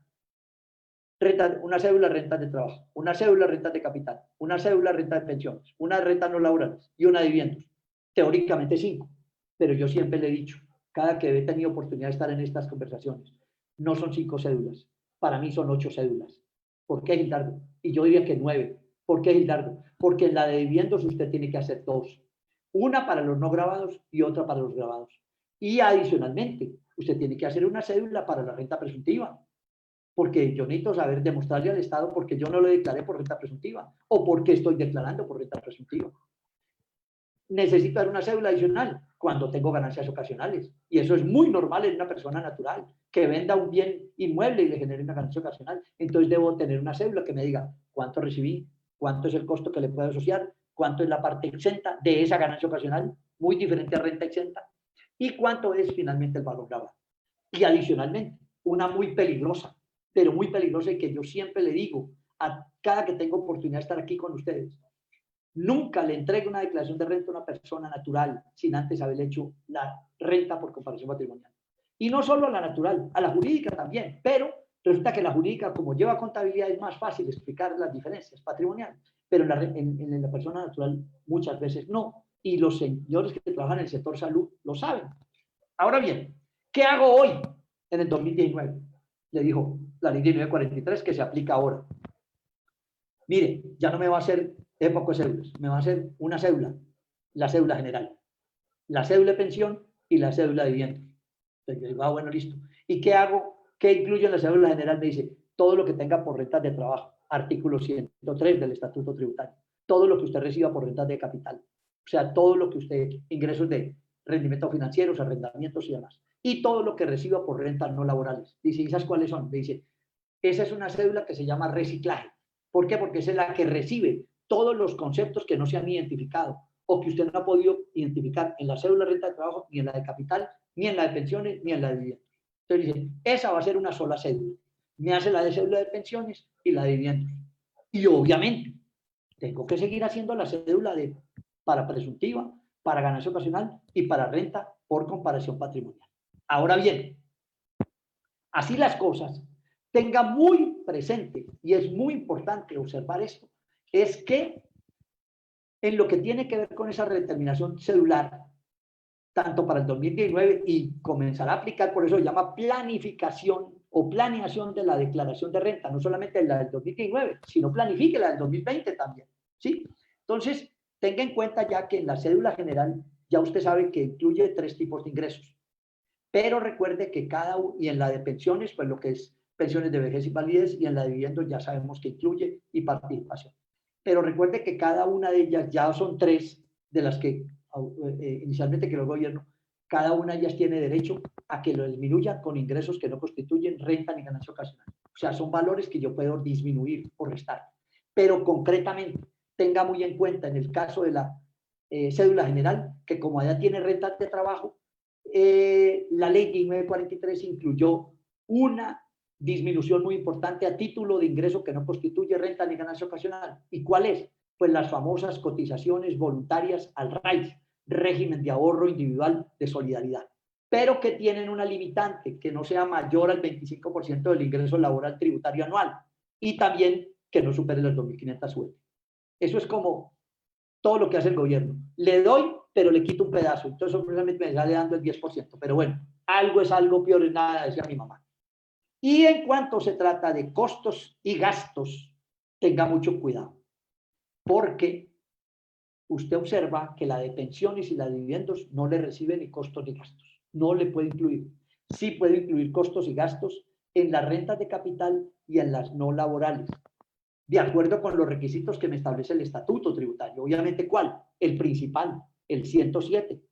una cédula de rentas de trabajo, una cédula de rentas de capital, una cédula de rentas de pensiones, una de rentas no laborales y una de dividendos. Teóricamente 5, pero yo siempre le he dicho, cada que he tenido oportunidad de estar en estas conversaciones, no son 5 cédulas, para mí son 8 cédulas. ¿Por qué, Gildardo? Y yo diría que 9. ¿Por qué, Gildardo? Porque en la de dividendos usted tiene que hacer 2. Una para los no grabados y otra para los grabados. Y adicionalmente, usted tiene que hacer una cédula para la renta presuntiva. Porque yo necesito saber demostrarle al Estado porque yo no lo declaré por renta presuntiva o porque estoy declarando por renta presuntiva. Necesito dar una cédula adicional cuando tengo ganancias ocasionales. Y eso es muy normal en una persona natural, que venda un bien inmueble y le genere una ganancia ocasional. Entonces debo tener una cédula que me diga cuánto recibí, cuánto es el costo que le puedo asociar, cuánto es la parte exenta de esa ganancia ocasional, muy diferente a renta exenta, y cuánto es finalmente el valor grabado. Y adicionalmente, una muy peligrosa, pero muy peligrosa y que yo siempre le digo a cada que tengo oportunidad de estar aquí con ustedes, nunca le entregue una declaración de renta a una persona natural sin antes haber hecho la renta por comparación patrimonial. Y no solo a la natural, a la jurídica también, pero resulta que la jurídica, como lleva contabilidad, es más fácil explicar las diferencias patrimoniales, pero en la persona natural muchas veces no. Y los señores que trabajan en el sector salud lo saben. Ahora bien, ¿qué hago hoy en el 2019? Le dijo la ley 1943 que se aplica ahora. Mire, ya no me va a hacer época de cédulas, me va a hacer una cédula, la cédula general, la cédula de pensión y la cédula de vivienda. Entonces yo digo, bueno, listo. ¿Y qué hago? ¿Qué incluye en la cédula general? Me dice, todo lo que tenga por rentas de trabajo, artículo 103 del Estatuto Tributario, todo lo que usted reciba por rentas de capital, o sea, todo lo que usted, ingresos de rendimientos financieros, arrendamientos y demás, y todo lo que reciba por rentas no laborales. Dice, ¿y esas cuáles son? Me dice, esa es una cédula que se llama reciclaje. ¿Por qué? Porque esa es la que recibe todos los conceptos que no se han identificado o que usted no ha podido identificar en la cédula de renta de trabajo, ni en la de capital, ni en la de pensiones, ni en la de dividendos. Entonces dice, esa va a ser una sola cédula. Me hace la de cédula de pensiones y la de dividendos. Y obviamente, tengo que seguir haciendo la cédula para presuntiva, para ganancia ocasional y para renta por comparación patrimonial. Ahora bien, así las cosas, tenga muy presente, y es muy importante observar esto, es que en lo que tiene que ver con esa redeterminación cedular, tanto para el 2019 y comenzará a aplicar, por eso se llama planificación o planeación de la declaración de renta, no solamente la del 2019, sino planifique la del 2020 también, ¿sí? Entonces, tenga en cuenta ya que en la cédula general, ya usted sabe que incluye 3 tipos de ingresos, pero recuerde que y en la de pensiones, pues lo que es pensiones de vejez y validez, y en la de dividendos ya sabemos que incluye y participación. Pero recuerde que cada una de ellas ya son 3 de las que inicialmente creó el gobierno, cada una de ellas tiene derecho a que lo disminuya con ingresos que no constituyen renta ni ganancia ocasional. O sea, son valores que yo puedo disminuir o restar. Pero concretamente, tenga muy en cuenta en el caso de la cédula general, que como allá tiene renta de trabajo, la ley 1943 incluyó una disminución muy importante a título de ingreso que no constituye renta ni ganancia ocasional. ¿Y cuál es? Pues las famosas cotizaciones voluntarias al RAIS, régimen de ahorro individual de solidaridad, pero que tienen una limitante, que no sea mayor al 25% del ingreso laboral tributario anual y también que no supere las 2.500 UF. Eso es como todo lo que hace el gobierno. Le doy, pero le quito un pedazo. Entonces, solamente me sale dando el 10%. Pero bueno, algo es algo, peor es nada, decía mi mamá. Y en cuanto se trata de costos y gastos, tenga mucho cuidado, porque usted observa que la de pensiones y la de dividendos no le recibe ni costos ni gastos. No le puede incluir. Sí puede incluir costos y gastos en las rentas de capital y en las no laborales, de acuerdo con los requisitos que me establece el Estatuto Tributario. Obviamente, ¿cuál? El principal, el 107,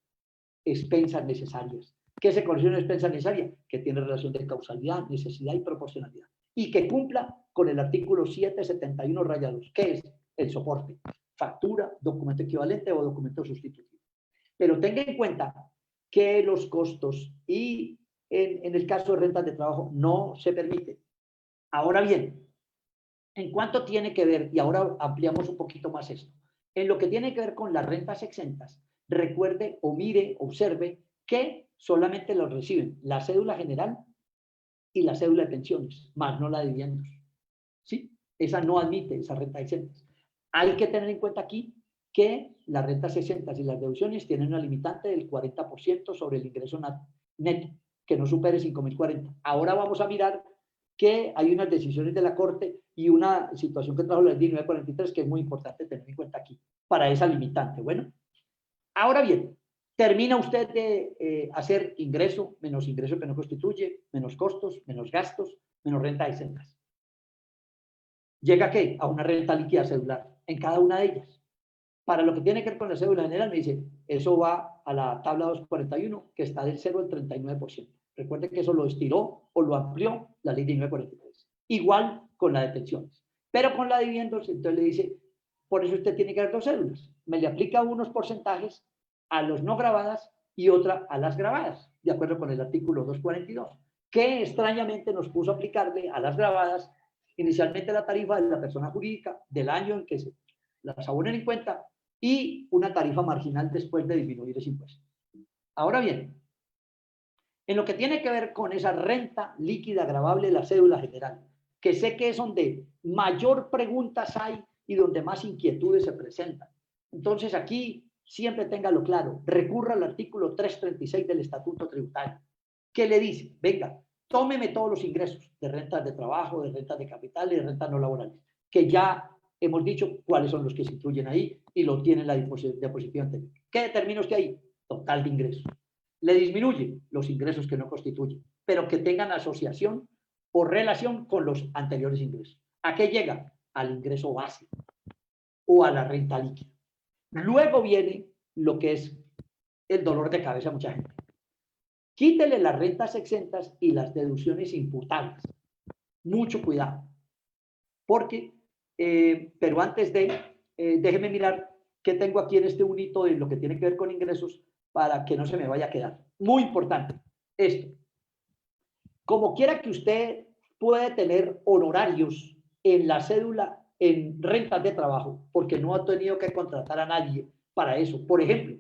expensas necesarias. ¿Qué se conoce una expensa necesaria? Que tiene relación de causalidad, necesidad y proporcionalidad. Y que cumpla con el artículo 771-2, que es el soporte, factura, documento equivalente o documento sustitutivo. Pero tenga en cuenta que los costos y en el caso de rentas de trabajo no se permite. Ahora bien, ¿en cuánto tiene que ver? Y ahora ampliamos un poquito más esto. En lo que tiene que ver con las rentas exentas, recuerde o mire, observe que solamente los reciben la cédula general y la cédula de pensiones, más no la de dividendos. ¿Sí? Esa no admite esas rentas exentas. Hay que tener en cuenta aquí que las rentas exentas y las deducciones tienen una limitante del 40% sobre el ingreso neto, que no supere 5.040. Ahora vamos a mirar que hay unas decisiones de la Corte y una situación que trajo la ley 943 que es muy importante tener en cuenta aquí para esa limitante. Bueno, ahora bien, termina usted de hacer ingreso menos ingreso que no constituye, menos costos, menos gastos, menos rentas exentas. ¿Llega a qué? A una renta líquida cedular en cada una de ellas. Para lo que tiene que ver con la cédula general, me dice, eso va a la tabla 241, que está del 0 al 39%. Recuerden que eso lo estiró o lo amplió la ley de 943. Igual con la de pensiones. Pero con la de dividendos, entonces le dice, por eso usted tiene que dar dos cédulas. Me le aplica unos porcentajes a los no grabadas y otra a las grabadas, de acuerdo con el artículo 242, que extrañamente nos puso a aplicarle a las grabadas inicialmente la tarifa de la persona jurídica del año en que se las abonen en cuenta y una tarifa marginal después de disminuir ese impuesto. Ahora bien, en lo que tiene que ver con esa renta líquida gravable de la cédula general, que sé que es donde mayor preguntas hay y donde más inquietudes se presentan. Entonces aquí siempre téngalo claro, recurra al artículo 336 del Estatuto Tributario, que le dice, venga, tómeme todos los ingresos de rentas de trabajo, de rentas de capital y de rentas no laborales, que ya hemos dicho cuáles son los que se incluyen ahí y lo tiene en la diapositiva anterior. ¿Qué determina usted ahí? Total de ingresos. Le disminuye los ingresos que no constituyen, pero que tengan asociación o relación con los anteriores ingresos. ¿A qué llega? Al ingreso base o a la renta líquida. Luego viene lo que es el dolor de cabeza a mucha gente. Quítele las rentas exentas y las deducciones imputables. Mucho cuidado. Porque, pero antes de, déjeme mirar qué tengo aquí en este unito de lo que tiene que ver con ingresos para que no se me vaya a quedar. Muy importante, esto. Como quiera que usted puede tener honorarios en la cédula, en rentas de trabajo, porque no ha tenido que contratar a nadie para eso. Por ejemplo,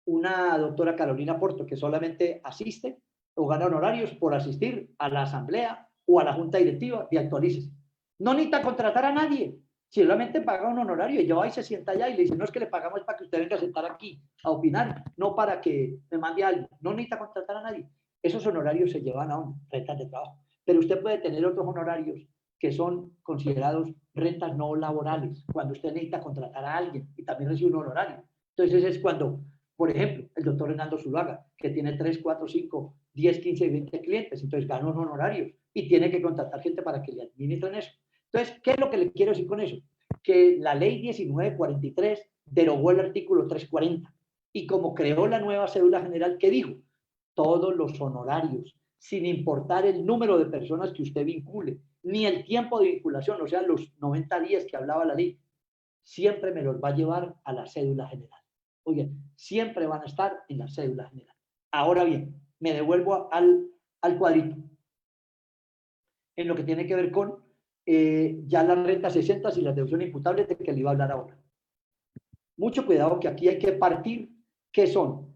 una doctora Carolina Porto que solamente asiste o gana honorarios por asistir a la asamblea o a la junta directiva de Actualices. No necesita contratar a nadie, solamente paga un honorario y va y se sienta allá y le dice, no es que le pagamos para que usted venga a sentar aquí a opinar, no para que me mande algo. No necesita contratar a nadie. Esos honorarios se llevan a rentas de trabajo. Pero usted puede tener otros honorarios que son considerados rentas no laborales, cuando usted necesita contratar a alguien y también recibe un honorario. Entonces es cuando, por ejemplo, el doctor Hernando Zuluaga, que tiene 3, 4, 5, 10, 15, 20 clientes, entonces gana un honorario y tiene que contratar gente para que le administren eso. Entonces, ¿qué es lo que le quiero decir con eso? Que la ley 1943 derogó el artículo 340 y como creó la nueva cédula general, ¿qué dijo? Todos los honorarios, sin importar el número de personas que usted vincule, ni el tiempo de vinculación, o sea, los 90 días que hablaba la ley, siempre me los va a llevar a la cédula general. Oye, siempre van a estar en la cédula general. Ahora bien, me devuelvo al cuadrito. En lo que tiene que ver con ya las rentas exentas y las deducciones imputables de que le iba a hablar ahora. Mucho cuidado que aquí hay que partir qué son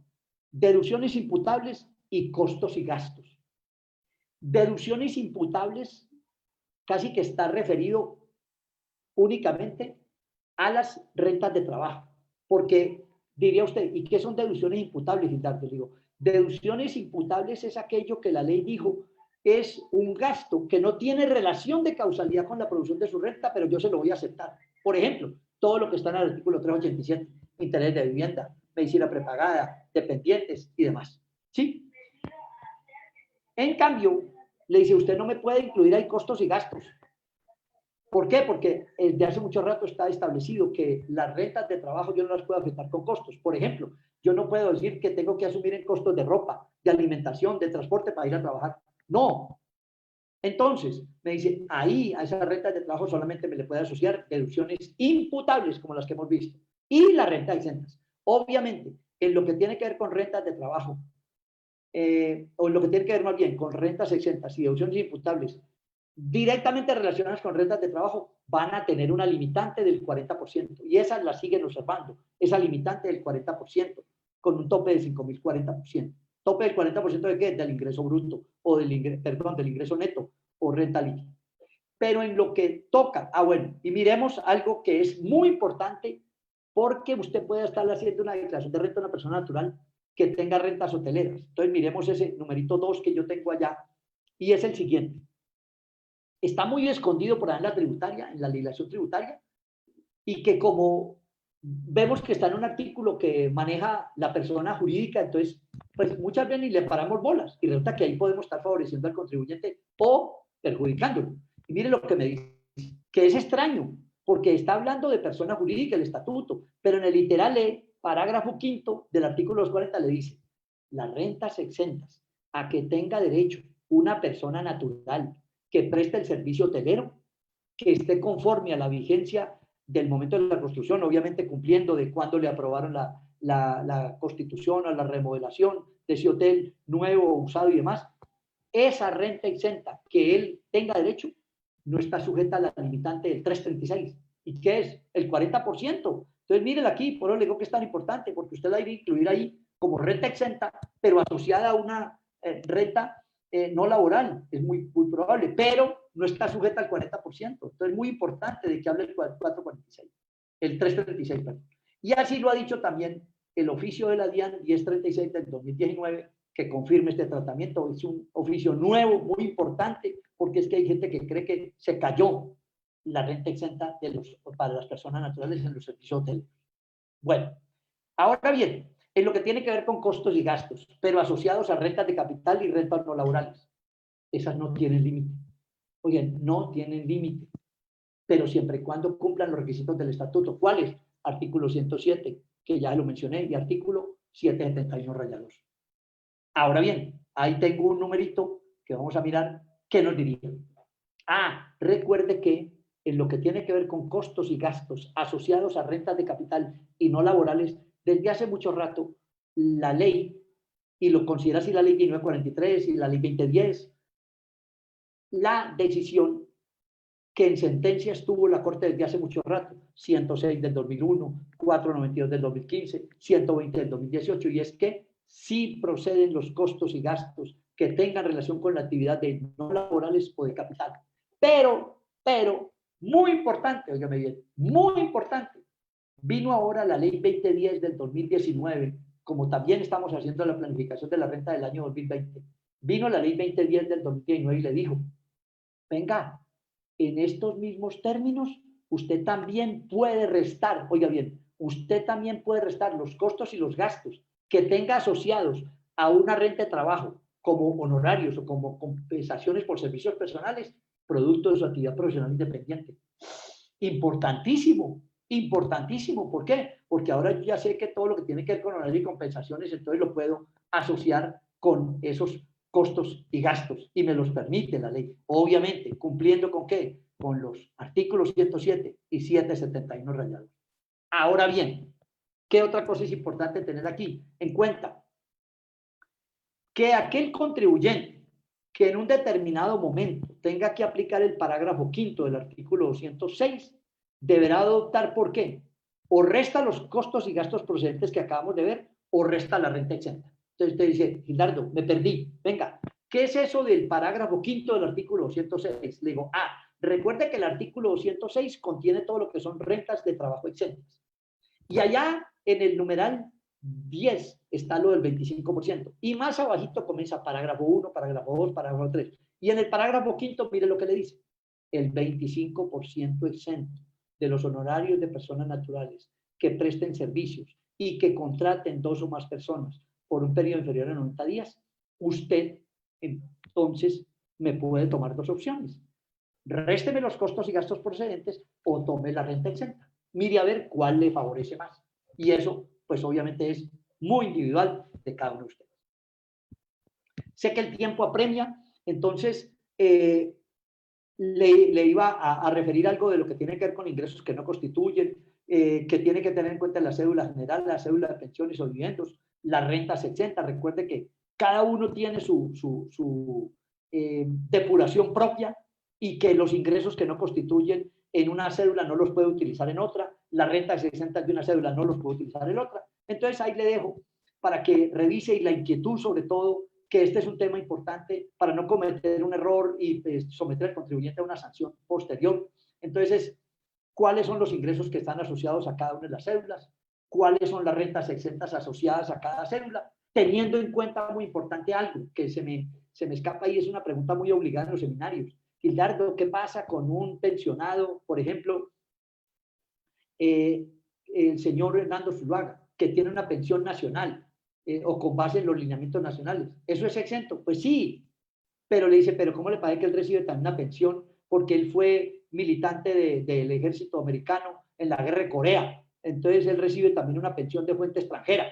deducciones imputables y costos y gastos. Deducciones imputables casi que está referido únicamente a las rentas de trabajo, porque diría usted, ¿y qué son deducciones imputables, Gildardo? Digo, deducciones imputables es aquello que la ley dijo es un gasto que no tiene relación de causalidad con la producción de su renta, pero yo se lo voy a aceptar. Por ejemplo, todo lo que está en el artículo 387, interés de vivienda, medicina prepagada, dependientes y demás. ¿Sí? En cambio, le dice, usted no me puede incluir ahí costos y gastos. ¿Por qué? Porque desde hace mucho rato está establecido que las rentas de trabajo yo no las puedo afectar con costos. Por ejemplo, yo no puedo decir que tengo que asumir en costos de ropa, de alimentación, de transporte para ir a trabajar. No. Entonces, me dice, ahí a esas rentas de trabajo solamente me le puede asociar deducciones imputables como las que hemos visto y las rentas exentas. Obviamente, en lo que tiene que ver con rentas de trabajo, o en lo que tiene que ver más bien con rentas exentas y deducciones imputables, directamente relacionadas con rentas de trabajo van a tener una limitante del 40%, y esas las siguen observando, esa limitante del 40%, con un tope de 5.000, 40%. ¿Tope del 40% de qué? Del ingreso bruto, o del ingreso neto, o renta líquida. Pero en lo que toca, bueno, y miremos algo que es muy importante, porque usted puede estar haciendo una declaración de renta a una persona natural que tenga rentas hoteleras. Entonces miremos ese numerito 2 que yo tengo allá, y es el siguiente. Está muy escondido por ahí en la tributaria, en la legislación tributaria, y que como vemos que está en un artículo que maneja la persona jurídica, entonces, pues muchas veces ni le paramos bolas, y resulta que ahí podemos estar favoreciendo al contribuyente o perjudicándolo. Y mire lo que me dice, que es extraño, porque está hablando de persona jurídica, el estatuto, pero en el literal parágrafo 5 del artículo 240 le dice, las rentas exentas a que tenga derecho una persona natural que preste el servicio hotelero, que esté conforme a la vigencia del momento de la construcción, obviamente cumpliendo de cuando le aprobaron la constitución o la remodelación de ese hotel nuevo, usado y demás, esa renta exenta que él tenga derecho no está sujeta a la limitante del 336. ¿Y qué es? El 40%. Entonces, mírela aquí, por eso le digo que es tan importante, porque usted la debe incluir ahí como renta exenta, pero asociada a una renta no laboral, es muy probable, pero no está sujeta al 40%. Entonces, es muy importante de que hable el 446, el 336, perdón. Y así lo ha dicho también el oficio de la DIAN 1036 del 2019, que confirme este tratamiento. Es un oficio nuevo, muy importante, porque es que hay gente que cree que se cayó la renta exenta para las personas naturales en los servicios hoteleros. Bueno, ahora bien, en lo que tiene que ver con costos y gastos, pero asociados a rentas de capital y rentas no laborales, esas no tienen límite. Oigan, no tienen límite, pero siempre y cuando cumplan los requisitos del estatuto. ¿Cuáles? Artículo 107, que ya lo mencioné, y artículo 771 _2. Ahora bien, ahí tengo un numerito que vamos a mirar, ¿qué nos diría? Recuerde que en lo que tiene que ver con costos y gastos asociados a rentas de capital y no laborales, desde hace mucho rato, la ley, y lo considera así la ley 1943 y la ley 2010, la decisión que en sentencias tuvo la Corte desde hace mucho rato, 106 del 2001, 492 del 2015, 120 del 2018, y es que sí proceden los costos y gastos que tengan relación con la actividad de no laborales o de capital. Pero, muy importante, óigame bien, muy importante, vino ahora la ley 2010 del 2019, como también estamos haciendo la planificación de la renta del año 2020, vino la ley 2010 del 2019 y le dijo, venga, en estos mismos términos, usted también puede restar, oiga bien, usted también puede restar los costos y los gastos que tenga asociados a una renta de trabajo, como honorarios o como compensaciones por servicios personales, producto de su actividad profesional independiente. Importantísimo, importantísimo. ¿Por qué? Porque ahora yo ya sé que todo lo que tiene que ver con honorarios y compensaciones, entonces lo puedo asociar con esos costos y gastos, y me los permite la ley. Obviamente, cumpliendo con ¿qué? Con los artículos 107 y 771 rayados. Ahora bien, ¿qué otra cosa es importante tener aquí en cuenta? Que aquel contribuyente que en un determinado momento tenga que aplicar el parágrafo 5 del artículo 206 deberá adoptar, ¿por qué? O resta los costos y gastos procedentes que acabamos de ver, o resta la renta exenta. Entonces usted dice, Gildardo, me perdí. Venga, ¿qué es eso del parágrafo 5 del artículo 206? Le digo, recuerde que el artículo 206 contiene todo lo que son rentas de trabajo exentas. Y allá en el numeral 10 está lo del 25%. Y más abajito comienza parágrafo 1, parágrafo 2, parágrafo 3. Y en el parágrafo 5, mire lo que le dice. El 25% exento de los honorarios de personas naturales que presten servicios y que contraten 2 o más personas por un periodo inferior a 90 días, usted entonces me puede tomar 2 opciones. Résteme los costos y gastos procedentes o tome la renta exenta. Mire a ver cuál le favorece más. Y eso, pues obviamente es muy individual de cada uno de ustedes. Sé que el tiempo apremia, entonces le iba a referir algo de lo que tiene que ver con ingresos que no constituyen, que tiene que tener en cuenta la cédula general, la cédula de pensiones o dividendos, las rentas exentas. Recuerde que cada uno tiene su depuración propia y que los ingresos que no constituyen en una cédula no los puede utilizar en otra, la renta exenta de una cédula no los puede utilizar en otra. Entonces ahí le dejo para que revise, y la inquietud sobre todo, que este es un tema importante para no cometer un error y someter al contribuyente a una sanción posterior. Entonces, ¿cuáles son los ingresos que están asociados a cada una de las cédulas? ¿Cuáles son las rentas exentas asociadas a cada cédula? Teniendo en cuenta, muy importante, algo que se me escapa y es una pregunta muy obligada en los seminarios. Gildardo, ¿qué pasa con un pensionado, por ejemplo, el señor Hernando Zuluaga, que tiene una pensión nacional o con base en los lineamientos nacionales? ¿Eso es exento? Pues sí, pero le dice, pero ¿cómo le parece que él recibe también una pensión? Porque él fue militante del ejército americano en la guerra de Corea. Entonces él recibe también una pensión de fuente extranjera.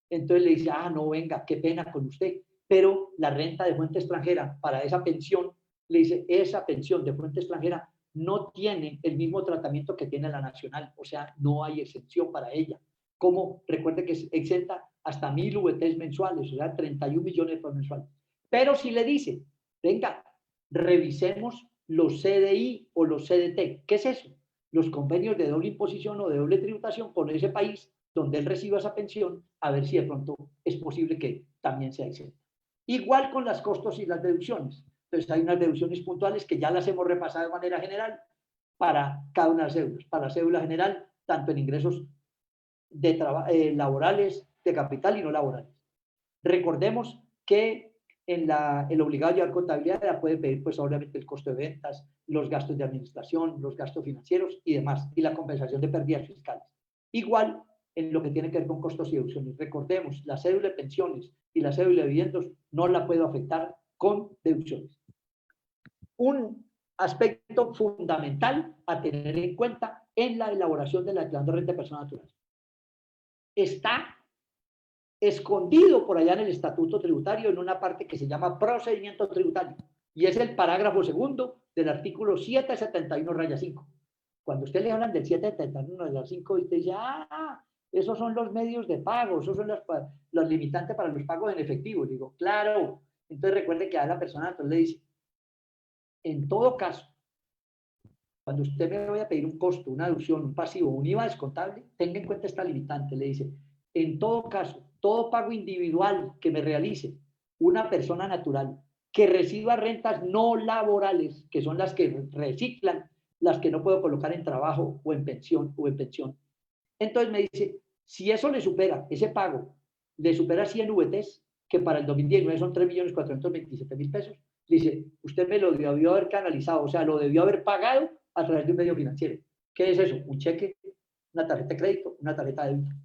Entonces le dice, ah, no, venga, qué pena con usted. Pero la renta de fuente extranjera para esa pensión, le dice, esa pensión de fuente extranjera no tiene el mismo tratamiento que tiene la nacional. O sea, no hay exención para ella. Como recuerde que es exenta hasta 1.000 VTs mensuales, o sea, 31 millones de pesos mensuales. Pero si le dice, venga, revisemos los CDI o los CDT. ¿Qué es eso? Los convenios de doble imposición o de doble tributación con ese país donde él reciba esa pensión, a ver si de pronto es posible que también sea exenta. Igual con los costos y las deducciones. Entonces hay unas deducciones puntuales que ya las hemos repasado de manera general para cada una de las cédulas. Para la cédula general, tanto en ingresos laborales, de capital y no laborales. Recordemos que el obligado a llevar contabilidad la puede pedir, pues obviamente el costo de ventas, los gastos de administración, los gastos financieros y demás, y la compensación de pérdidas fiscales. Igual en lo que tiene que ver con costos y deducciones. Recordemos, la cédula de pensiones y la cédula de dividendos no la puedo afectar con deducciones. Un aspecto fundamental a tener en cuenta en la elaboración de la declaración de renta de persona natural. Está escondido por allá en el estatuto tributario en una parte que se llama procedimiento tributario y es el parágrafo segundo del artículo 771-5. Cuando usted le hablan del 771-5 y usted dice, ah, esos son los medios de pago, esos son los limitantes para los pagos en efectivo. Y digo, claro. Entonces recuerde que a la persona entonces le dice, en todo caso, cuando usted me vaya a pedir un costo, una deducción, un pasivo, un IVA descontable, tenga en cuenta esta limitante. Le dice, en todo caso, todo pago individual que me realice una persona natural que reciba rentas no laborales, que son las que reciclan, las que no puedo colocar en trabajo o en pensión. Entonces me dice, si eso le supera, ese pago, le supera 100 VTs, que para el 2019 son 3.427.000 pesos, dice, usted me lo debió haber canalizado, o sea, lo debió haber pagado a través de un medio financiero. ¿Qué es eso? Un cheque, una tarjeta de crédito, una tarjeta de débito.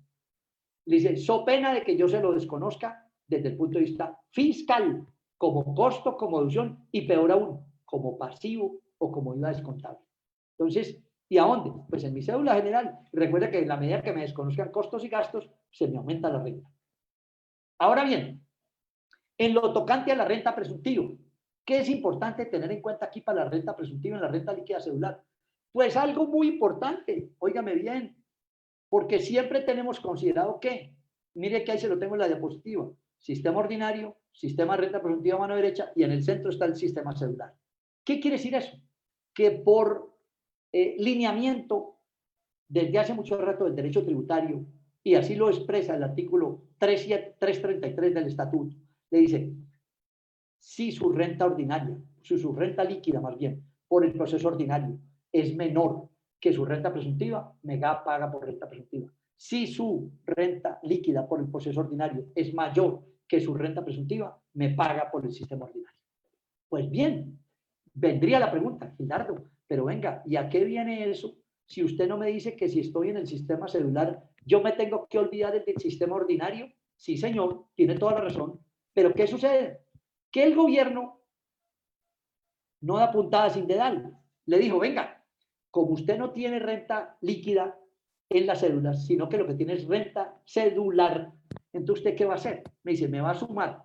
Le dice, so pena de que yo se lo desconozca desde el punto de vista fiscal, como costo, como deducción, y peor aún, como pasivo o como IVA descontable. Entonces, ¿y a dónde? Pues en mi cédula general. Recuerda que en la medida que me desconozcan costos y gastos, se me aumenta la renta. Ahora bien, en lo tocante a la renta presuntiva, ¿qué es importante tener en cuenta aquí para la renta presuntiva en la renta líquida cedular? Pues algo muy importante, óigame bien, porque siempre tenemos considerado que, mire que ahí se lo tengo en la diapositiva, sistema ordinario, sistema de renta presuntiva a mano derecha y en el centro está el sistema cedular. ¿Qué quiere decir eso? Que por lineamiento, desde hace mucho rato del derecho tributario, y así lo expresa el artículo 333 del estatuto, le dice, si su renta ordinaria, su renta líquida más bien, por el proceso ordinario, es menor que su renta presuntiva, me paga por renta presuntiva. Si su renta líquida por el proceso ordinario es mayor que su renta presuntiva, me paga por el sistema ordinario. Pues bien, vendría la pregunta, Gildardo, pero venga, ¿y a qué viene eso? Si usted no me dice que si estoy en el sistema celular, yo me tengo que olvidar del sistema ordinario. Sí, señor, tiene toda la razón. Pero ¿qué sucede? Que el gobierno no da puntada sin dedal. Le dijo, venga, como usted no tiene renta líquida en las cédulas, sino que lo que tiene es renta cedular, entonces ¿usted qué va a hacer? Me dice, me va a sumar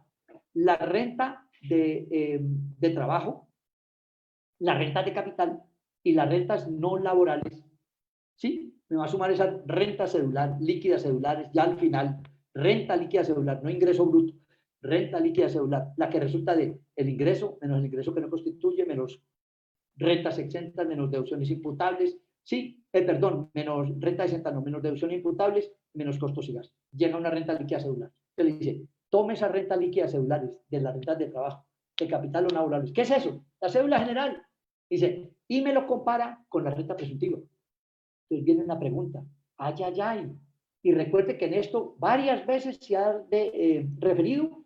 la renta de trabajo, la renta de capital y las rentas no laborales. ¿Sí? Me va a sumar esa renta cedular, líquida celulares, ya al final, renta líquida cedular, no ingreso bruto, renta líquida cedular, la que resulta de el ingreso menos el ingreso que no constituye, menos rentas exentas menos deducciones imputables, sí, menos renta exenta, no, menos deducciones imputables, menos costos y gastos. Llega una renta líquida cedular. Entonces le dice, tome esas rentas líquidas cedulares de las rentas de trabajo, de capital o no laborales. ¿Qué es eso? La cédula general. Dice, y me lo compara con la renta presuntiva. Entonces viene una pregunta, ay, ay, ay. Y recuerde que en esto varias veces se ha referido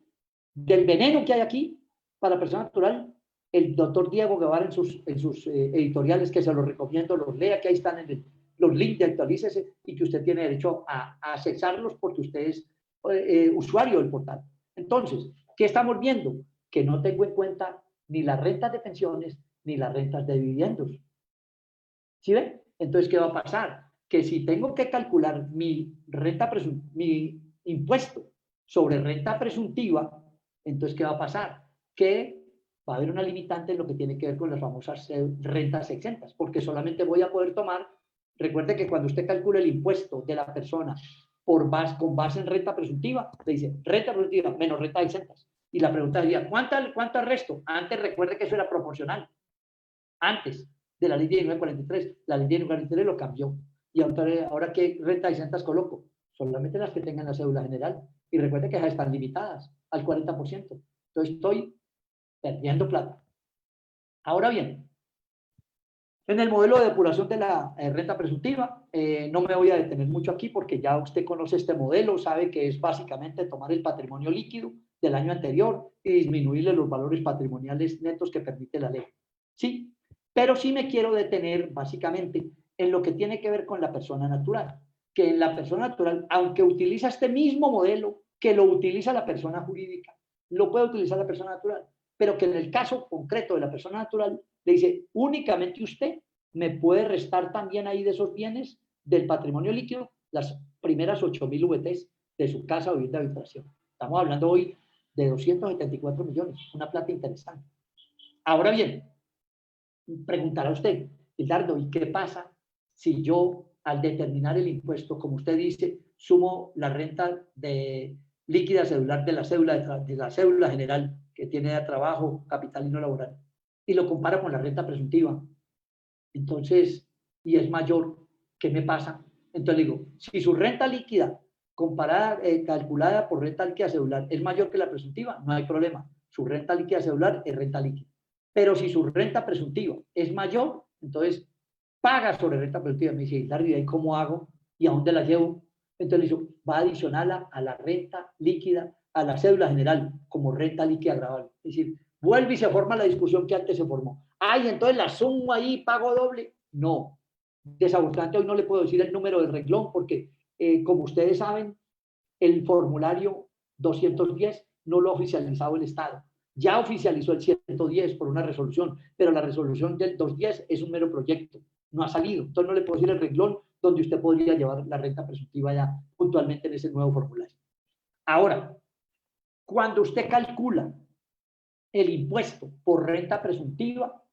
del veneno que hay aquí para persona natural. El doctor Diego Guevara en sus editoriales, que se los recomiendo, los lea, que ahí están en los links de Actualícese y que usted tiene derecho a accesarlos porque usted es usuario del portal. Entonces, ¿qué estamos viendo? Que no tengo en cuenta ni las rentas de pensiones ni las rentas de dividendos. ¿Sí ven? Entonces, ¿qué va a pasar? Que si tengo que calcular mi impuesto sobre renta presuntiva, entonces, ¿qué va a pasar? Que va a haber una limitante en lo que tiene que ver con las famosas rentas exentas, porque solamente voy a poder tomar, recuerde que cuando usted calcula el impuesto de la persona con base en renta presuntiva, le dice renta presuntiva menos rentas exentas. Y la pregunta sería, ¿cuánto resto? Antes recuerde que eso era proporcional. Antes de la ley 1943, la ley 1943 lo cambió. Y ahora ¿qué rentas exentas coloco? Solamente las que tengan la cédula general. Y recuerde que esas están limitadas al 40%. Entonces estoy perdiendo plata. Ahora bien, en el modelo de depuración de la renta presuntiva, no me voy a detener mucho aquí porque ya usted conoce este modelo, sabe que es básicamente tomar el patrimonio líquido del año anterior y disminuirle los valores patrimoniales netos que permite la ley. Sí, pero sí me quiero detener básicamente en lo que tiene que ver con la persona natural, que en la persona natural, aunque utiliza este mismo modelo que lo utiliza la persona jurídica, lo puede utilizar la persona natural, pero que en el caso concreto de la persona natural le dice, únicamente usted me puede restar también ahí de esos bienes del patrimonio líquido las primeras 8.000 VTs de su casa o vivienda de habitación. Estamos hablando hoy de 274 millones, una plata interesante. Ahora bien, preguntará usted, Hildardo, ¿y qué pasa si yo al determinar el impuesto, como usted dice, sumo la renta líquida cedular de la cédula general que tiene de trabajo, capital y no laboral, y lo comparo con la renta presuntiva? Entonces, y es mayor, ¿qué me pasa? Entonces digo, si su renta líquida comparada, calculada por renta líquida cedular es mayor que la presuntiva, no hay problema. Su renta líquida cedular es renta líquida. Pero si su renta presuntiva es mayor, entonces paga sobre renta presuntiva. Me dice, ¿y ahí cómo hago? ¿Y a dónde la llevo? Entonces le digo, va a adicionarla a la renta líquida, a la cédula general, como renta líquida agravable. Es decir, vuelve y se forma la discusión que antes se formó. Ay, entonces la sumo ahí, pago doble. No, desafortunadamente hoy no le puedo decir el número del renglón porque, como ustedes saben, el formulario 210 no lo ha oficializado el Estado. Ya oficializó el 110 por una resolución, pero la resolución del 210 es un mero proyecto, no ha salido. Entonces no le puedo decir el renglón donde usted podría llevar la renta presuntiva ya puntualmente en ese nuevo formulario. Ahora, cuando usted calcula el impuesto por renta presuntiva,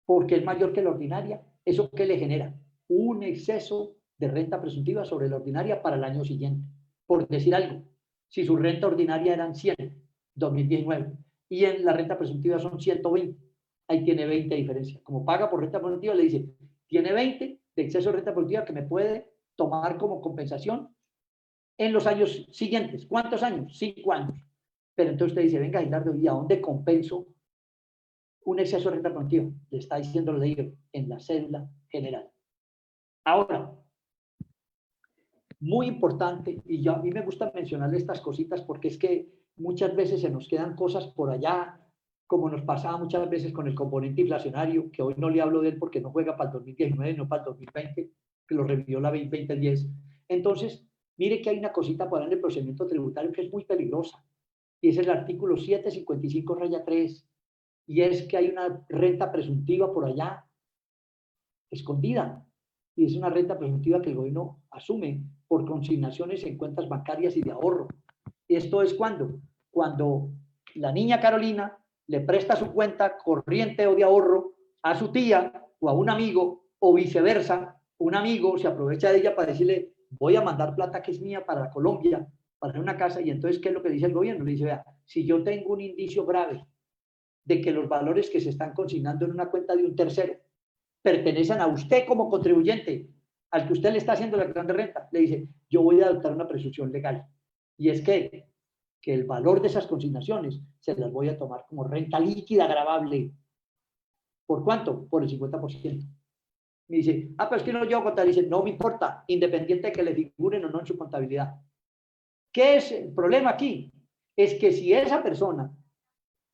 porque es mayor que la ordinaria, ¿eso qué le genera? Un exceso de renta presuntiva sobre la ordinaria para el año siguiente. Por decir algo, si su renta ordinaria eran 100, 2019, y en la renta presuntiva son 120, ahí tiene 20 de diferencia. Como paga por renta presuntiva, le dice, tiene 20 de exceso de renta presuntiva que me puede tomar como compensación en los años siguientes. ¿Cuántos años? 5 años. Pero entonces usted dice, venga, Hildardo, ¿y a dónde compenso un exceso de renta presuntiva? Le está diciendo lo de ello en la cédula general. Ahora, muy importante, y a mí me gusta mencionarle estas cositas porque es que muchas veces se nos quedan cosas por allá, como nos pasaba muchas veces con el componente inflacionario, que hoy no le hablo de él porque no juega para el 2019, no para el 2020, que lo revivió la 2010. Entonces, mire que hay una cosita por ahí en el procedimiento tributario que es muy peligrosa, y es el artículo 755-3, y es que hay una renta presuntiva por allá, escondida, y es una renta presuntiva que el gobierno asume por consignaciones en cuentas bancarias y de ahorro. Esto es cuando la niña Carolina le presta su cuenta corriente o de ahorro a su tía o a un amigo, o viceversa, un amigo se aprovecha de ella para decirle, voy a mandar plata que es mía para Colombia, para una casa, y entonces, ¿qué es lo que dice el gobierno? Le dice, vea, si yo tengo un indicio grave de que los valores que se están consignando en una cuenta de un tercero pertenecen a usted como contribuyente, al que usted le está haciendo la declaración de renta, le dice, yo voy a adoptar una presunción legal. Y es que el valor de esas consignaciones se las voy a tomar como renta líquida gravable. ¿Por cuánto? Por el 50%. Me dice, pero es que no llevo contabilidad. Dice, no me importa, independiente de que le figuren o no en su contabilidad. ¿Qué es el problema aquí? Es que si esa persona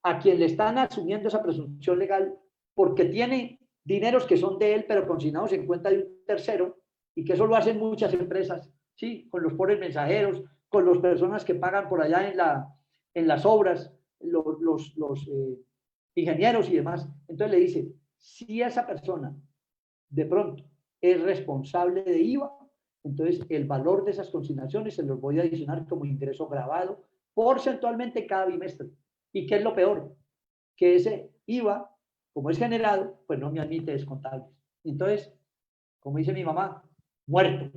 a quien le están asumiendo esa presunción legal porque tiene dineros que son de él pero consignados en cuenta de un tercero, y que eso lo hacen muchas empresas, ¿sí? Con los pobres mensajeros, con las personas que pagan por allá en las obras, los ingenieros y demás. Entonces le dice, si esa persona de pronto es responsable de IVA, entonces el valor de esas consignaciones se los voy a adicionar como ingreso gravado porcentualmente cada bimestre. ¿Y qué es lo peor? Que ese IVA, como es generado, pues no me admite descontables. Entonces, como dice mi mamá, muerto.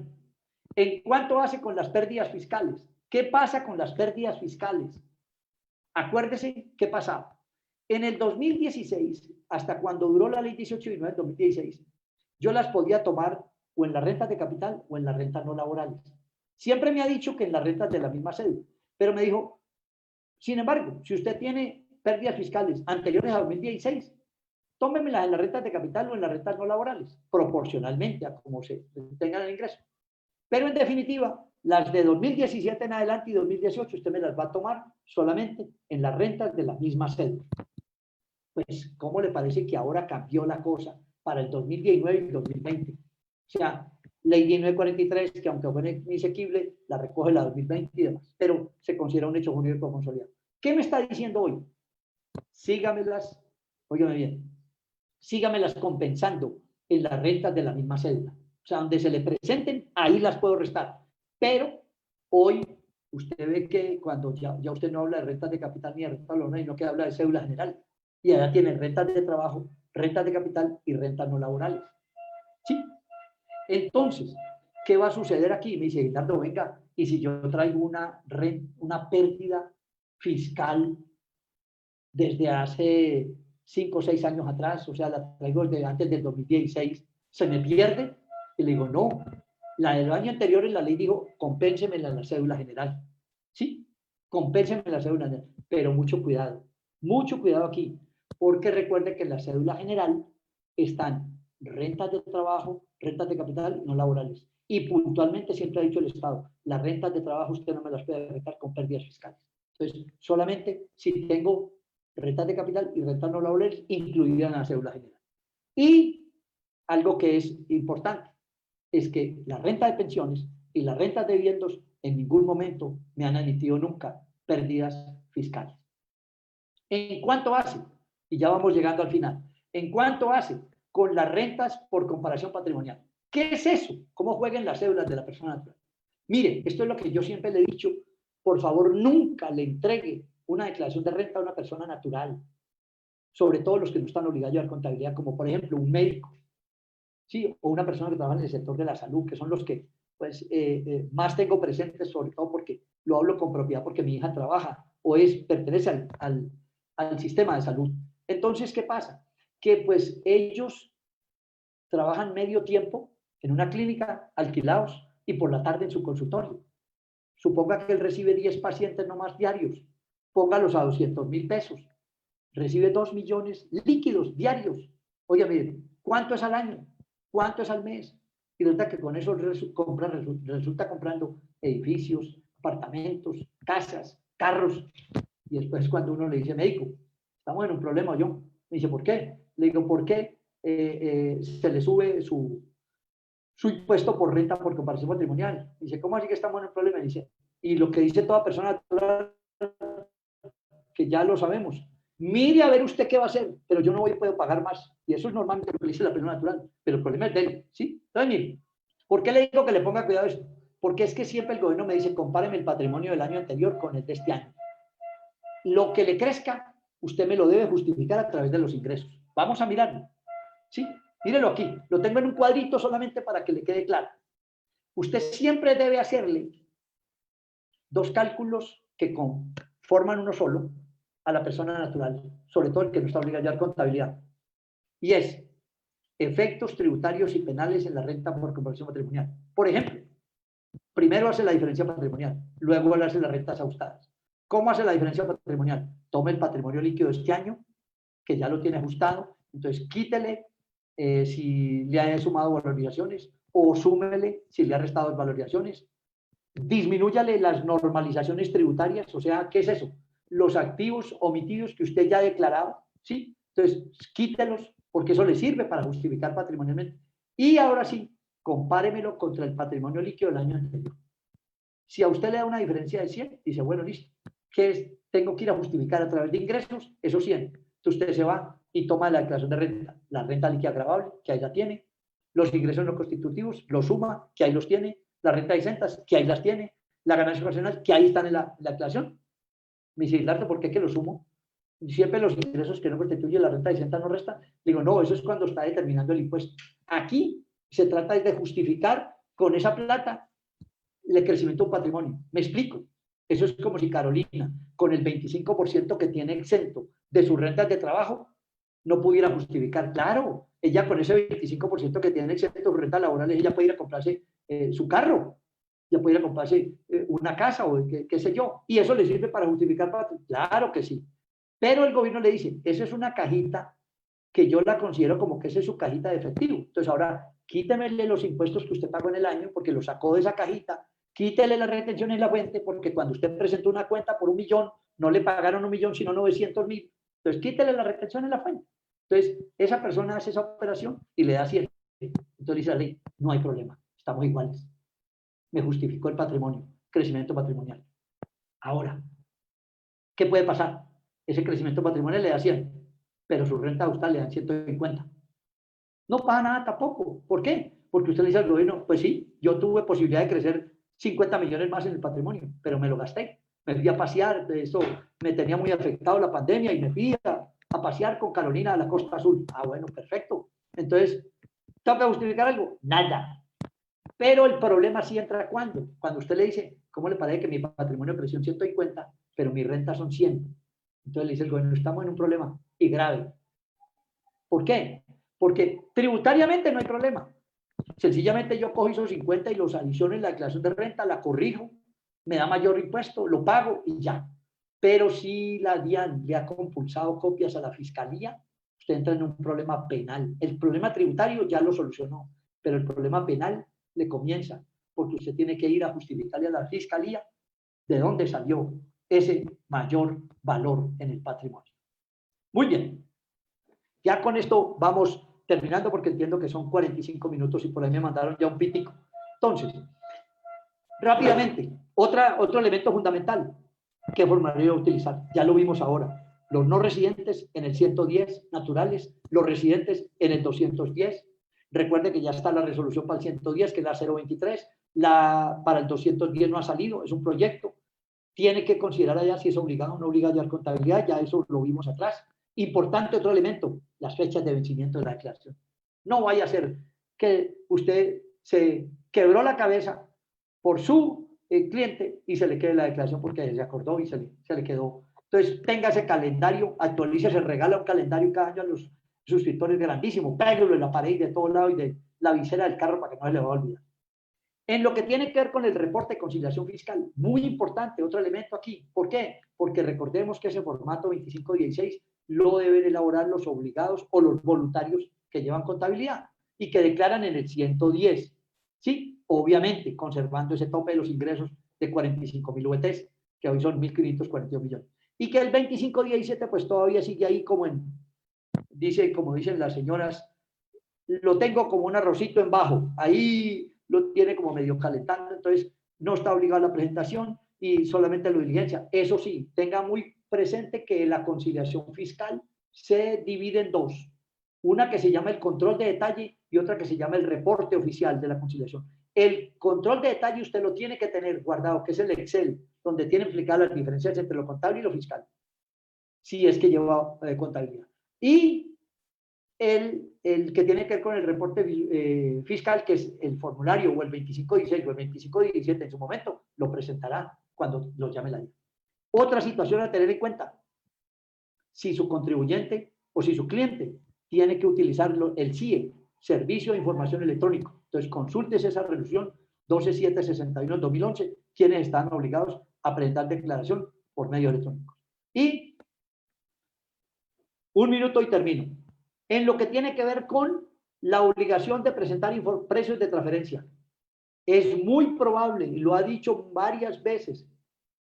¿En cuánto hace con las pérdidas fiscales? ¿Qué pasa con las pérdidas fiscales? Acuérdese qué pasaba. En el 2016, hasta cuando duró la ley 1819 del 2016, yo las podía tomar o en las rentas de capital o en las rentas no laborales. Siempre me ha dicho que en las rentas de la misma cédula, pero me dijo, sin embargo, si usted tiene pérdidas fiscales anteriores a 2016, tómemelas en las rentas de capital o en las rentas no laborales, proporcionalmente a cómo se tengan el ingreso. Pero en definitiva, las de 2017 en adelante y 2018, usted me las va a tomar solamente en las rentas de la misma cédula. Pues, ¿cómo le parece que ahora cambió la cosa para el 2019 y el 2020? O sea, ley 1943, que aunque fue inexequible, la recoge la 2020 y demás, pero se considera un hecho jurídico consolidado. ¿Qué me está diciendo hoy? Sígamelas, óigame bien, sígamelas compensando en las rentas de la misma cédula. O sea, donde se le presenten, ahí las puedo restar. Pero hoy usted ve que cuando ya usted no habla de rentas de capital ni de rentas laboral, sino que habla de cédula general. Y allá tienen rentas de trabajo, rentas de capital y rentas no laborales. ¿Sí? Entonces, ¿qué va a suceder aquí? Me dice, Ricardo, venga, y si yo traigo una pérdida fiscal desde hace 5 o 6 años atrás, o sea, la traigo desde antes del 2016, ¿se me pierde? Y le digo, no, la del año anterior en la ley dijo, compénseme en la cédula general. ¿Sí? Compénseme en la cédula general. Pero mucho cuidado aquí, porque recuerde que en la cédula general están rentas de trabajo, rentas de capital no laborales. Y puntualmente siempre ha dicho el Estado, las rentas de trabajo usted no me las puede rentar con pérdidas fiscales. Entonces, solamente si tengo rentas de capital y rentas no laborales incluidas en la cédula general. Y algo que es importante es que la renta de pensiones y las rentas de dividendos en ningún momento me han admitido nunca pérdidas fiscales. ¿En cuánto hace? Y ya vamos llegando al final. ¿En cuánto hace? Con las rentas por comparación patrimonial. ¿Qué es eso? ¿Cómo juegan las cédulas de la persona natural? Mire, esto es lo que yo siempre le he dicho. Por favor, nunca le entregue una declaración de renta a una persona natural. Sobre todo los que no están obligados a llevar contabilidad, como por ejemplo un médico, ¿sí? O una persona que trabaja en el sector de la salud, que son los que pues, más tengo presentes, sobre todo porque lo hablo con propiedad porque mi hija trabaja o pertenece al sistema de salud. Entonces, ¿qué pasa? Que pues ellos trabajan medio tiempo en una clínica alquilados y por la tarde en su consultorio. Suponga que él recibe 10 pacientes nomás diarios, póngalos a 200,000 pesos, recibe 2 millones líquidos diarios. Oye, miren, ¿cuánto es al año? ¿Cuánto es al mes? Y resulta que con eso resulta comprando edificios, apartamentos, casas, carros. Y después cuando uno le dice, médico, estamos en un problema, yo, me dice, ¿por qué? Le digo, ¿por qué se le sube su impuesto por renta por comparación patrimonial? Dice, ¿cómo así que estamos en un problema? Dice, y lo que dice toda persona que ya lo sabemos, mire a ver usted qué va a hacer, pero yo no puedo pagar más. Y eso es normalmente lo que dice la persona natural, pero el problema es de él, ¿sí? Entonces, mire, ¿por qué le digo que le ponga cuidado a esto? Porque es que siempre el gobierno me dice, compáreme el patrimonio del año anterior con el de este año. Lo que le crezca, usted me lo debe justificar a través de los ingresos. Vamos a mirarlo, ¿sí? Mírelo aquí, lo tengo en un cuadrito solamente para que le quede claro. Usted siempre debe hacerle 2 cálculos que forman uno solo, a la persona natural, sobre todo el que no está obligado a llevar contabilidad. Y es efectos tributarios y penales en la renta por comprobación patrimonial. Por ejemplo, primero hace la diferencia patrimonial, luego hace las rentas ajustadas. ¿Cómo hace la diferencia patrimonial? Tome el patrimonio líquido de este año, que ya lo tiene ajustado, entonces quítele si le ha sumado valorizaciones o súmele si le ha restado valorizaciones. Disminúyale las normalizaciones tributarias, o sea, ¿qué es eso? Los activos omitidos que usted ya ha declarado, ¿sí? Entonces, quítelos, porque eso le sirve para justificar patrimonialmente. Y ahora sí, compáremelo contra el patrimonio líquido del año anterior. Si a usted le da una diferencia de 100, dice, bueno, listo, ¿qué es? Tengo que ir a justificar a través de ingresos esos 100. Entonces usted se va y toma la declaración de renta, la renta líquida gravable, que ahí la tiene, los ingresos no constitutivos, los suma, que ahí los tiene, la renta de exentas, que ahí las tiene, la ganancia ocasional, que ahí están en la declaración. Me dice, Hildardo, ¿por qué que lo sumo? Siempre los ingresos que no constituyen la renta de exentas no restan. Digo, no, eso es cuando está determinando el impuesto. Aquí se trata de justificar con esa plata el crecimiento de un patrimonio. ¿Me explico? Eso es como si Carolina, con el 25% que tiene exento de sus rentas de trabajo, no pudiera justificar. Claro, ella con ese 25% que tiene exento de sus rentas laborales, ella puede ir a comprarse su carro, ella puede ir a comprarse una casa o qué sé yo, y eso le sirve para justificar patrimonio. Claro que sí. Pero el gobierno le dice, eso es una cajita que yo la considero como que esa es su cajita de efectivo. Entonces ahora, quítemele los impuestos que usted pagó en el año porque lo sacó de esa cajita, quítele la retención en la fuente porque cuando usted presentó una cuenta por 1.000.000, no le pagaron 1.000.000 sino 900.000. Entonces quítele la retención en la fuente. Entonces esa persona hace esa operación y le da 100. Entonces dice la ley, no hay problema, estamos iguales. Me justificó el patrimonio, crecimiento patrimonial. Ahora, ¿qué puede pasar? Ese crecimiento patrimonial le da 100, pero su renta ajustada le dan 150. No pasa nada tampoco. ¿Por qué? Porque usted le dice al gobierno, pues sí, yo tuve posibilidad de crecer 50 millones más en el patrimonio, pero me lo gasté. Me fui a pasear, de eso me tenía muy afectado la pandemia y me fui a pasear con Carolina a la Costa Azul. Ah, bueno, perfecto. Entonces, ¿tengo que justificar algo? Nada. Pero el problema sí entra cuando usted le dice, ¿cómo le parece que mi patrimonio creció en 150, pero mis rentas son 100? Entonces le dice el gobierno, estamos en un problema y grave. ¿Por qué? Porque tributariamente no hay problema. Sencillamente yo cojo esos 50 y los adiciono en la declaración de renta, la corrijo, me da mayor impuesto, lo pago y ya. Pero si la DIAN le ha compulsado copias a la fiscalía, usted entra en un problema penal. El problema tributario ya lo solucionó, pero el problema penal le comienza, porque usted tiene que ir a justificarle a la fiscalía de dónde salió ese mayor valor en el patrimonio. Muy bien. Ya con esto vamos terminando porque entiendo que son 45 minutos y por ahí me mandaron ya un pitico. Entonces, rápidamente, otro elemento fundamental que formulario a utilizar. Ya lo vimos ahora. Los no residentes en el 110 naturales, los residentes en el 210. Recuerde que ya está la resolución para el 110, que es la 023. Para el 210 no ha salido, es un proyecto. Tiene que considerar allá si es obligado o no obligado a llevar contabilidad, ya eso lo vimos atrás. Importante otro elemento, las fechas de vencimiento de la declaración. No vaya a ser que usted se quebró la cabeza por su cliente y se le quede la declaración porque se acordó y se le quedó. Entonces, tenga ese calendario, actualice, se regala un calendario cada año a los suscriptores grandísimo, pégalo en la pared de todo lado y de la visera del carro para que no se le va a olvidar. En lo que tiene que ver con el reporte de conciliación fiscal, muy importante, otro elemento aquí. ¿Por qué? Porque recordemos que ese formato 2516 lo deben elaborar los obligados o los voluntarios que llevan contabilidad y que declaran en el 110. ¿Sí? Obviamente, conservando ese tope de los ingresos de 45.000 VTs, que hoy son 1.542 millones. Y que el 2517 pues todavía sigue ahí como como dicen las señoras, lo tengo como un arrocito en bajo. Ahí lo tiene como medio calentando, entonces no está obligado a la presentación y solamente lo diligencia. Eso sí, tenga muy presente que la conciliación fiscal se divide en dos. Una que se llama el control de detalle y otra que se llama el reporte oficial de la conciliación. El control de detalle usted lo tiene que tener guardado, que es el Excel, donde tiene explicadas las diferencias entre lo contable y lo fiscal, si es que lleva contabilidad. Y el que tiene que ver con el reporte fiscal, que es el formulario o el 2516 o el 2517 en su momento, lo presentará cuando lo llame la ley. Otra situación a tener en cuenta, si su contribuyente o si su cliente tiene que utilizar el CIE, Servicio de Información Electrónico. Entonces, consúltese esa resolución 12761-2011, quienes están obligados a presentar declaración por medio electrónico. Y un minuto y termino. En lo que tiene que ver con la obligación de presentar precios de transferencia, es muy probable, y lo ha dicho varias veces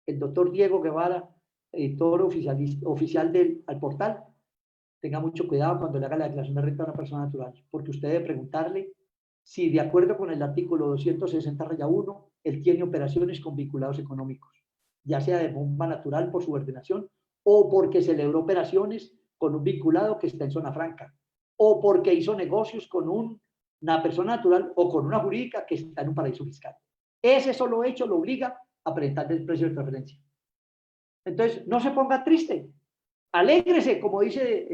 el doctor Diego Guevara, editor oficial al portal, tenga mucho cuidado cuando le haga la declaración de renta a una persona natural, porque usted debe preguntarle si, de acuerdo con el artículo 260-1, él tiene operaciones con vinculados económicos, ya sea de bomba natural por subordinación o porque celebró operaciones con un vinculado que está en zona franca, o porque hizo negocios con una persona natural o con una jurídica que está en un paraíso fiscal. Ese solo hecho lo obliga a presentar el precio de transferencia. Entonces, no se ponga triste. Alégrese, como dice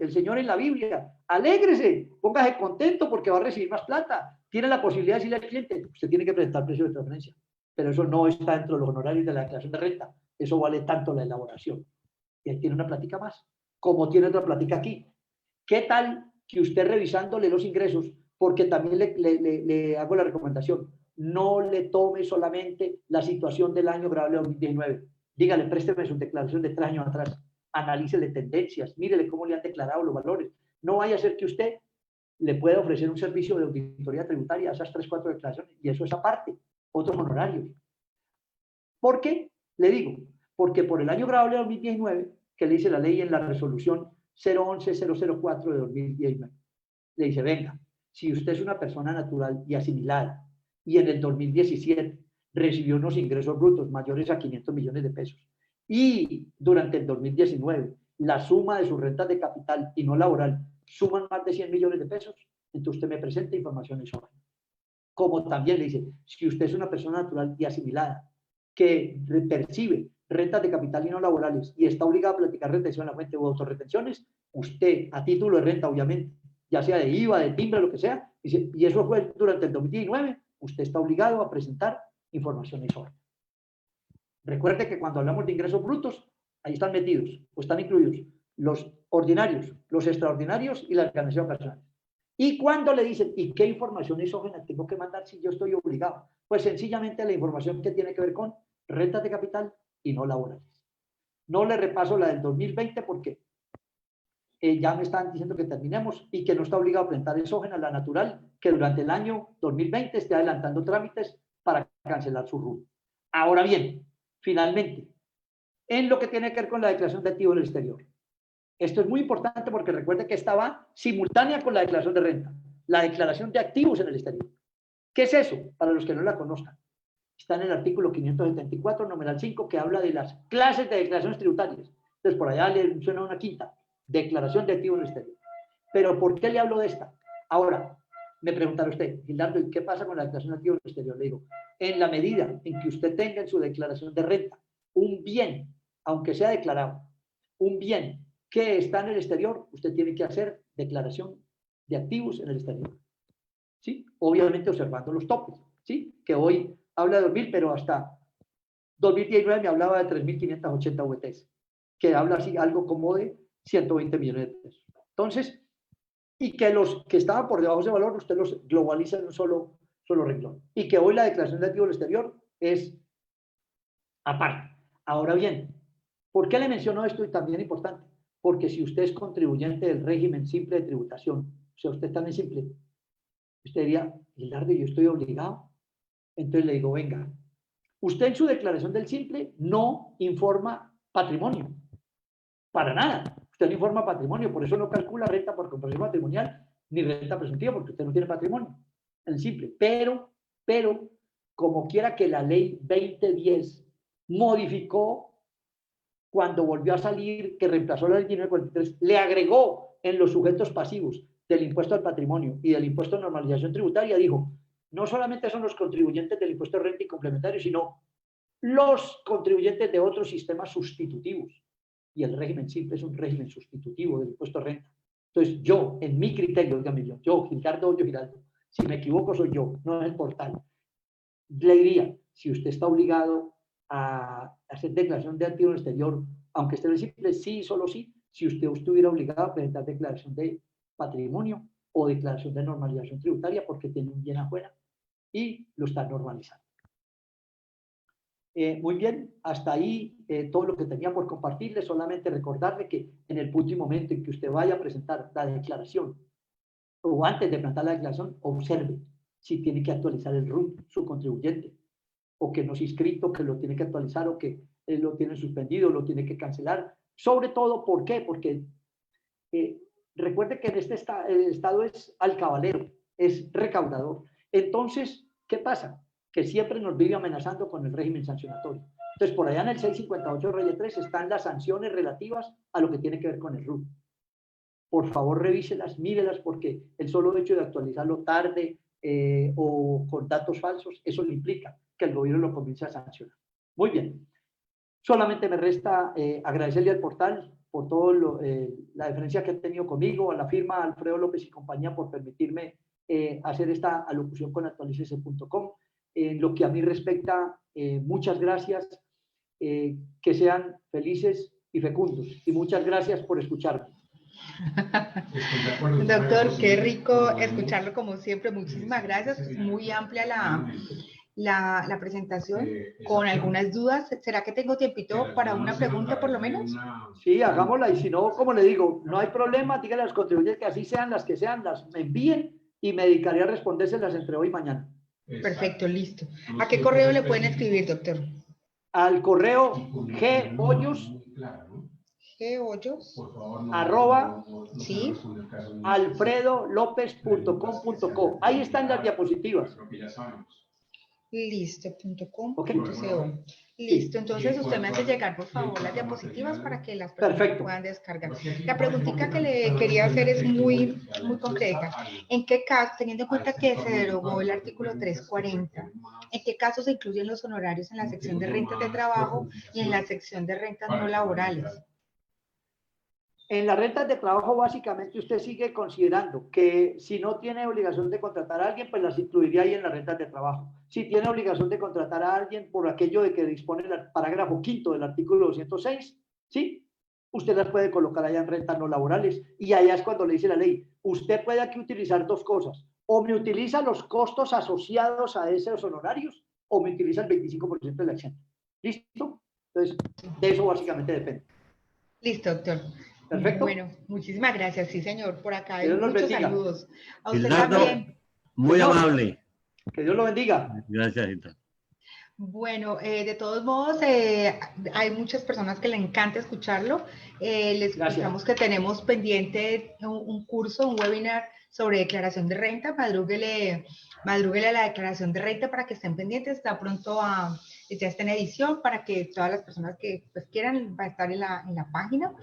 el Señor en la Biblia. Alégrese, póngase contento porque va a recibir más plata. Tiene la posibilidad de decirle al cliente, usted tiene que presentar precio de transferencia. Pero eso no está dentro de los honorarios de la declaración de renta. Eso vale tanto la elaboración. Y ahí tiene una plática más, como tiene otra plática aquí. ¿Qué tal que usted revisándole los ingresos, porque también le hago la recomendación, no le tome solamente la situación del año grabable 2019. Dígale, présteme su declaración de 3 años atrás. Analícele tendencias, mírele cómo le han declarado los valores. No vaya a ser que usted le pueda ofrecer un servicio de auditoría tributaria a esas 3, 4 declaraciones, y eso es aparte, otros honorarios. ¿Por qué? Le digo, porque por el año grabable 2019, que le dice la ley en la resolución 011-004 de 2019, le dice, venga, si usted es una persona natural y asimilada, y en el 2017 recibió unos ingresos brutos mayores a 500 millones de pesos, y durante el 2019 la suma de sus rentas de capital y no laboral suman más de 100 millones de pesos, entonces usted me presenta información y sobre. Como también le dice, si usted es una persona natural y asimilada que percibe rentas de capital y no laborales y está obligado a platicar retención en la fuente o autorretenciones, usted, a título de renta, obviamente, ya sea de IVA, de timbre, lo que sea, y eso fue durante el 2019, usted está obligado a presentar información y sobre. Recuerde que cuando hablamos de ingresos brutos, ahí están metidos o están incluidos los ordinarios, los extraordinarios y las ganancias ocasionales. Y cuando le dicen, ¿y qué información isógena tengo que mandar si yo estoy obligado? Pues sencillamente la información que tiene que ver con rentas de capital y no laborales. No le repaso la del 2020 porque ya me están diciendo que terminemos y que no está obligado a presentar exógena, la natural, que durante el año 2020 esté adelantando trámites para cancelar su RUT. Ahora bien, finalmente, en lo que tiene que ver con la declaración de activos en el exterior. Esto es muy importante porque recuerde que esta va simultánea con la declaración de renta, la declaración de activos en el exterior. ¿Qué es eso? Para los que no la conozcan. Está en el artículo 574, numeral 5, que habla de las clases de declaraciones tributarias. Entonces, por allá le suena una quinta, declaración de activos en el exterior. Pero, ¿por qué le hablo de esta? Ahora, me preguntará usted, Gildardo, ¿y qué pasa con la declaración de activos en el exterior? Le digo, en la medida en que usted tenga en su declaración de renta un bien, aunque sea declarado, un bien que está en el exterior, usted tiene que hacer declaración de activos en el exterior. ¿Sí? Obviamente observando los topes, ¿sí? Que hoy habla de 2.000, pero hasta 2019 me hablaba de 3.580 VTs, que habla así algo como de 120 millones de pesos. Entonces, y que los que estaban por debajo de ese valor, usted los globaliza en un solo renglón. Y que hoy la declaración de activos del exterior es aparte. Ahora bien, ¿por qué le menciono esto y también importante? Porque si usted es contribuyente del régimen simple de tributación, o sea, usted también simple, usted diría, Gildardo, yo estoy obligado. Entonces le digo, venga, usted en su declaración del simple no informa patrimonio, para nada. Usted no informa patrimonio, por eso no calcula renta por compromiso patrimonial ni renta presuntiva, porque usted no tiene patrimonio en el simple. Pero, como quiera que la ley 2010 modificó cuando volvió a salir, que reemplazó la ley 1943, le agregó en los sujetos pasivos del impuesto al patrimonio y del impuesto de normalización tributaria, dijo, no solamente son los contribuyentes del impuesto de renta y complementario, sino los contribuyentes de otros sistemas sustitutivos. Y el régimen simple es un régimen sustitutivo del impuesto de renta. Entonces yo, en mi criterio, dígame yo, Gildardo Hoyo Giraldo, si me equivoco soy yo, no es el portal, le diría, si usted está obligado a hacer declaración de activo en el exterior, aunque esté en el simple, sí, solo sí, si usted estuviera obligado a presentar declaración de patrimonio o declaración de normalización tributaria porque tiene un bien afuera y lo está normalizando. Muy bien, hasta ahí todo lo que tenía por compartirle, solamente recordarle que en el último momento en que usted vaya a presentar la declaración o antes de presentar la declaración, observe si tiene que actualizar el RUT, su contribuyente, o que no es inscrito, que lo tiene que actualizar o que lo tiene suspendido, lo tiene que cancelar. Sobre todo, ¿por qué? Porque recuerde que en este el Estado es alcabalero, es recaudador. Entonces, ¿qué pasa? Que siempre nos vive amenazando con el régimen sancionatorio. Entonces, por allá en el 658 Rey 3 están las sanciones relativas a lo que tiene que ver con el RUT. Por favor, revíselas, mírelas, porque el solo hecho de actualizarlo tarde o con datos falsos, eso le implica que el gobierno lo comience a sancionar. Muy bien. Solamente me resta agradecerle al portal por todo la diferencia que ha tenido conmigo, a la firma Alfredo López y compañía por permitirme hacer esta alocución con actualicese.com. En lo que a mí respecta, muchas gracias, que sean felices y fecundos. Y muchas gracias por escucharme. Doctor, qué rico escucharlo como siempre. Muchísimas gracias. Muy amplia la presentación, con algunas dudas. ¿Será que tengo tiempito para una pregunta por lo menos? Sí, hagámosla. Y si no, como le digo, no hay problema. Díganle a los contribuyentes que así sean las que sean, las me envíen y me dedicaré a respondérselas entre hoy y mañana. Perfecto, listo. ¿A qué correo le pueden escribir, doctor? Al correo ghoyos arroba sí, alfredolopez.com.co. Ahí están las diapositivas. Listo.com.co. Okay. Listo, entonces usted me hace llegar, por favor, las diapositivas para que las personas puedan descargar. La preguntita que le quería hacer es muy concreta. ¿En qué caso, teniendo en cuenta que se derogó el artículo 340, en qué casos se incluyen los honorarios en la sección de rentas de trabajo y en la sección de rentas no laborales? En las rentas de trabajo, básicamente, usted sigue considerando que si no tiene obligación de contratar a alguien, pues las incluiría ahí en las rentas de trabajo. Si tiene obligación de contratar a alguien por aquello de que dispone el parágrafo 5º del artículo 206, ¿sí? Usted las puede colocar allá en rentas no laborales. Y allá es cuando le dice la ley, usted puede aquí utilizar dos cosas. O me utiliza los costos asociados a esos honorarios, o me utiliza el 25% de la exenta. ¿Listo? Entonces, de eso básicamente depende. Listo, doctor. Perfecto. Bueno, muchísimas gracias. Sí, señor. Por acá hay Dios nos muchos bendiga. saludos. A usted Gildardo, también. muy Señor, amable. Que Dios lo bendiga. Gracias, Gildardo. Bueno, de todos modos, hay muchas personas que le encanta escucharlo. Les explicamos que tenemos pendiente un curso, un webinar sobre declaración de renta. Madrúguele a la declaración de renta para que estén pendientes. Está pronto ya está en edición para que todas las personas que pues, quieran va a estar en la página.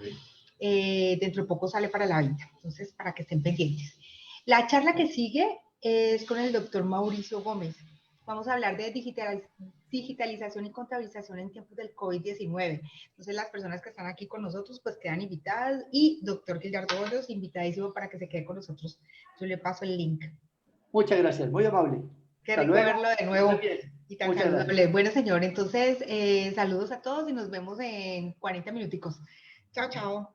Dentro de poco sale para la venta, entonces para que estén pendientes. La charla que sigue es con el doctor Mauricio Gómez. Vamos a hablar de digitalización y contabilización en tiempos del COVID-19. Entonces las personas que están aquí con nosotros pues quedan invitadas y doctor Gildardo Hoyos invitadísimo para que se quede con nosotros. Yo le paso el link. Muchas gracias, muy amable. Qué rico verlo de nuevo y tan saludable. Bueno, señor, entonces saludos a todos y nos vemos en 40 minuticos. Chao, chao.